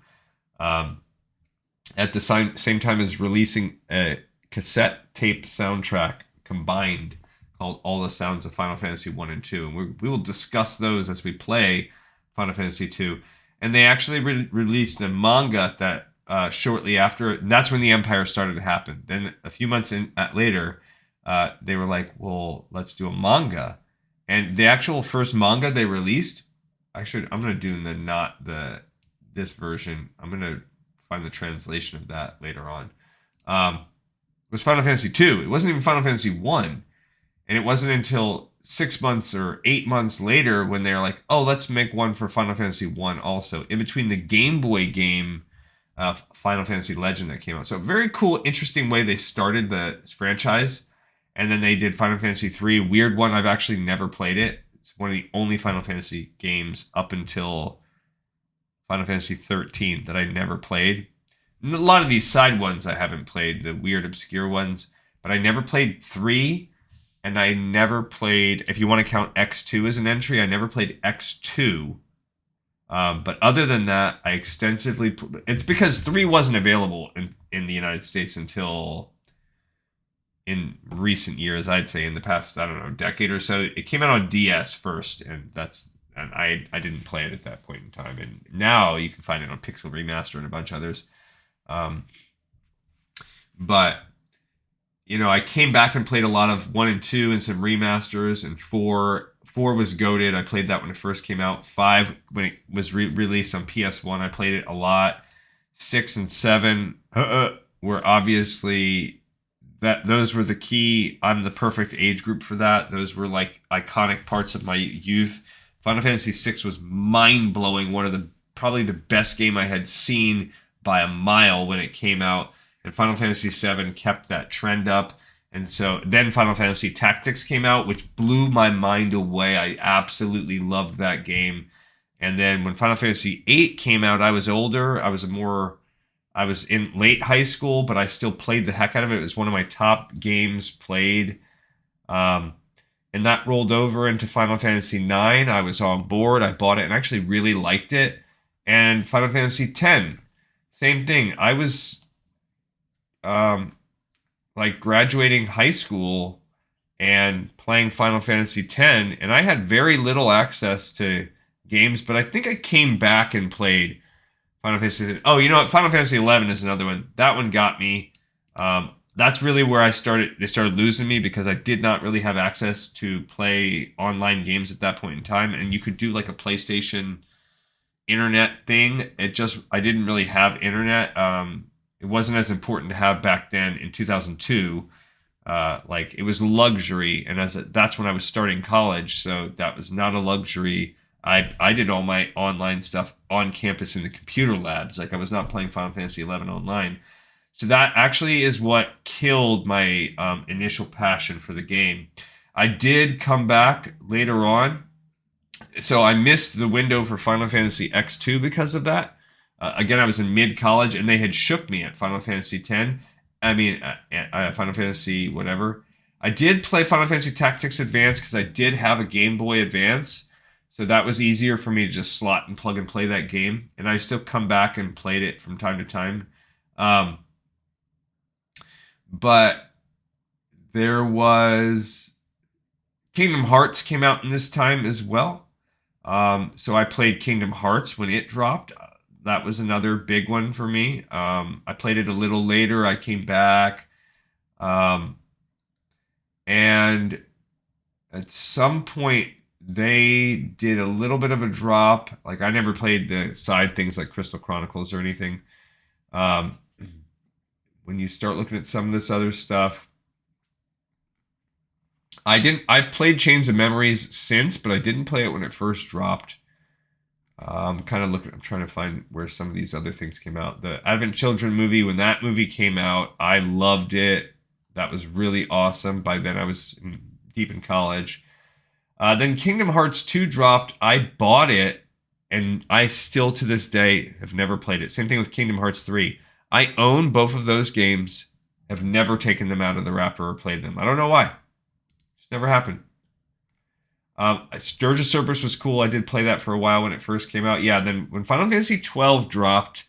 A: at the same time as releasing a cassette tape soundtrack combined called All the Sounds of Final Fantasy 1 and 2. And we will discuss those as we play Final Fantasy 2. And they actually released a manga that shortly after, and that's when the Empire started to happen. Then a few months later, they were like, well, let's do a manga. And the actual first manga they released, I'm going to do this version. I'm going to find the translation of that later on. It was Final Fantasy 2. It wasn't even Final Fantasy 1. And it wasn't until 6 months or 8 months later when they're like, oh, let's make one for Final Fantasy 1 also. In between the Game Boy game, Final Fantasy Legend that came out. So very cool, interesting way they started the franchise. And then they did Final Fantasy 3. Weird one. I've actually never played it. It's one of the only Final Fantasy games up until Final Fantasy 13 that I never played. And a lot of these side ones I haven't played, the weird, obscure ones. But I never played 3. And I never played, if you want to count X2 as an entry, I never played X2. But other than that, I extensively... It's because 3 wasn't available in the United States until in recent years, I'd say in the past, I don't know, decade or so. It came out on DS first, and I didn't play it at that point in time. And now you can find it on Pixel Remaster and a bunch of others. But... You know, I came back and played a lot of 1 and 2 and some remasters, and 4 was goated. I played that when it first came out. 5, when it was released on PS1, I played it a lot. 6 and 7 were obviously... Those were the key. I'm the perfect age group for that. Those were like iconic parts of my youth. Final Fantasy 6 was mind-blowing. Probably the best game I had seen by a mile when it came out. And Final Fantasy VII kept that trend up. And so then Final Fantasy Tactics came out, which blew my mind away. I absolutely loved that game. And then when Final Fantasy VIII came out, I was older. I was in late high school, but I still played the heck out of it. It was one of my top games played. And that rolled over into Final Fantasy IX. I was on board. I bought it and actually really liked it. And Final Fantasy X, same thing. I was... like graduating high school and playing Final Fantasy X, and I had very little access to games, but I think I came back and played Final Fantasy X. Oh, you know what? Final Fantasy XI is another one. That one got me. That's really where they started losing me because I did not really have access to play online games at that point in time, and you could do like a PlayStation internet thing. I didn't really have internet. It wasn't as important to have back then in 2002. Like it was luxury, and that's when I was starting college, so that was not a luxury. I did all my online stuff on campus in the computer labs. Like I was not playing Final Fantasy XI online. So that actually is what killed my initial passion for the game. I did come back later on. So I missed the window for Final Fantasy X2 because of that. Again, I was in mid-college, and they had shook me at Final Fantasy X. Final Fantasy whatever. I did play Final Fantasy Tactics Advance because I did have a Game Boy Advance. So that was easier for me to just slot and plug and play that game. And I still come back and played it from time to time. But there was... Kingdom Hearts came out in this time as well. So I played Kingdom Hearts when it dropped. That was another big one for me. I played it a little later. I came back. And at some point, they did a little bit of a drop. Like, I never played the side things like Crystal Chronicles or anything. When you start looking at some of this other stuff, I've played Chains of Memories since, but I didn't play it when it first dropped. I'm trying to find where some of these other things came out. The Advent Children movie, when that movie came out, I loved it. That was really awesome. By then I was deep in college. Then Kingdom Hearts 2 dropped. I bought it, and I still to this day have never played it. Same thing with Kingdom Hearts 3. I own both of those games, have never taken them out of the wrapper or played them. I don't know why. It's never happened. Dirge of Cerberus was cool. I did play that for a while when it first came out. Yeah, then when Final Fantasy 12 dropped,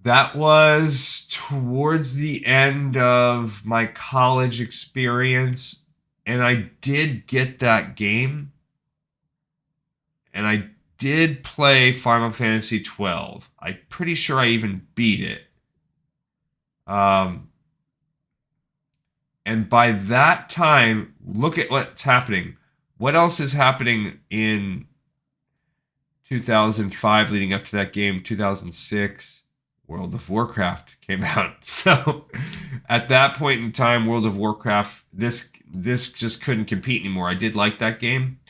A: That was towards the end of my college experience, and I did get that game, and I did play Final Fantasy 12. I'm pretty sure I even beat it. And by that time, look at what's happening. What else is happening in 2005 leading up to that game? 2006, World of Warcraft came out. So at that point in time, World of Warcraft, this just couldn't compete anymore. I did like that game.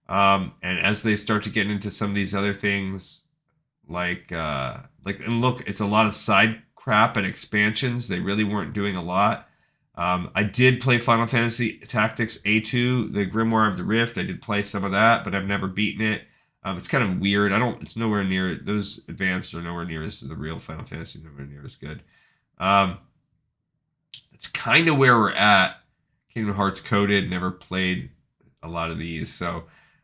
A: And as they start to get into some of these other things, and look, it's a lot of side crap and expansions. They really weren't doing a lot. I did play Final Fantasy Tactics A2, the Grimoire of the Rift. I did play some of that, but I've never beaten it. It's kind of weird. It's nowhere near, those advanced are nowhere near as the real Final Fantasy, nowhere near as good. It's kind of where we're at. Kingdom Hearts Coded, never played a lot of these. So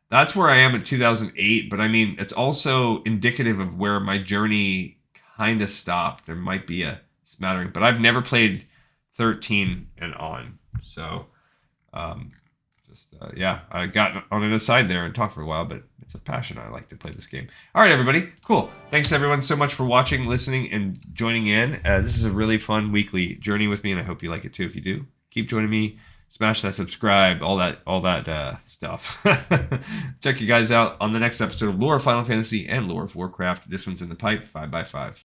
A: that's where I am in 2008. But I mean, it's also indicative of where my journey kind of stopped. There might be a smattering, but I've never played 13 and on. So, yeah, I got on an aside there and talked for a while, but it's a passion. I like to play this game. All right, everybody. Cool. Thanks, everyone, so much for watching, listening, and joining in. This is a really fun weekly journey with me, and I hope you like it too. If you do, keep joining me. Smash that subscribe, all that stuff. Check you guys out on the next episode of Lore of Final Fantasy and Lore of Warcraft. This one's in the pipe, 5x5.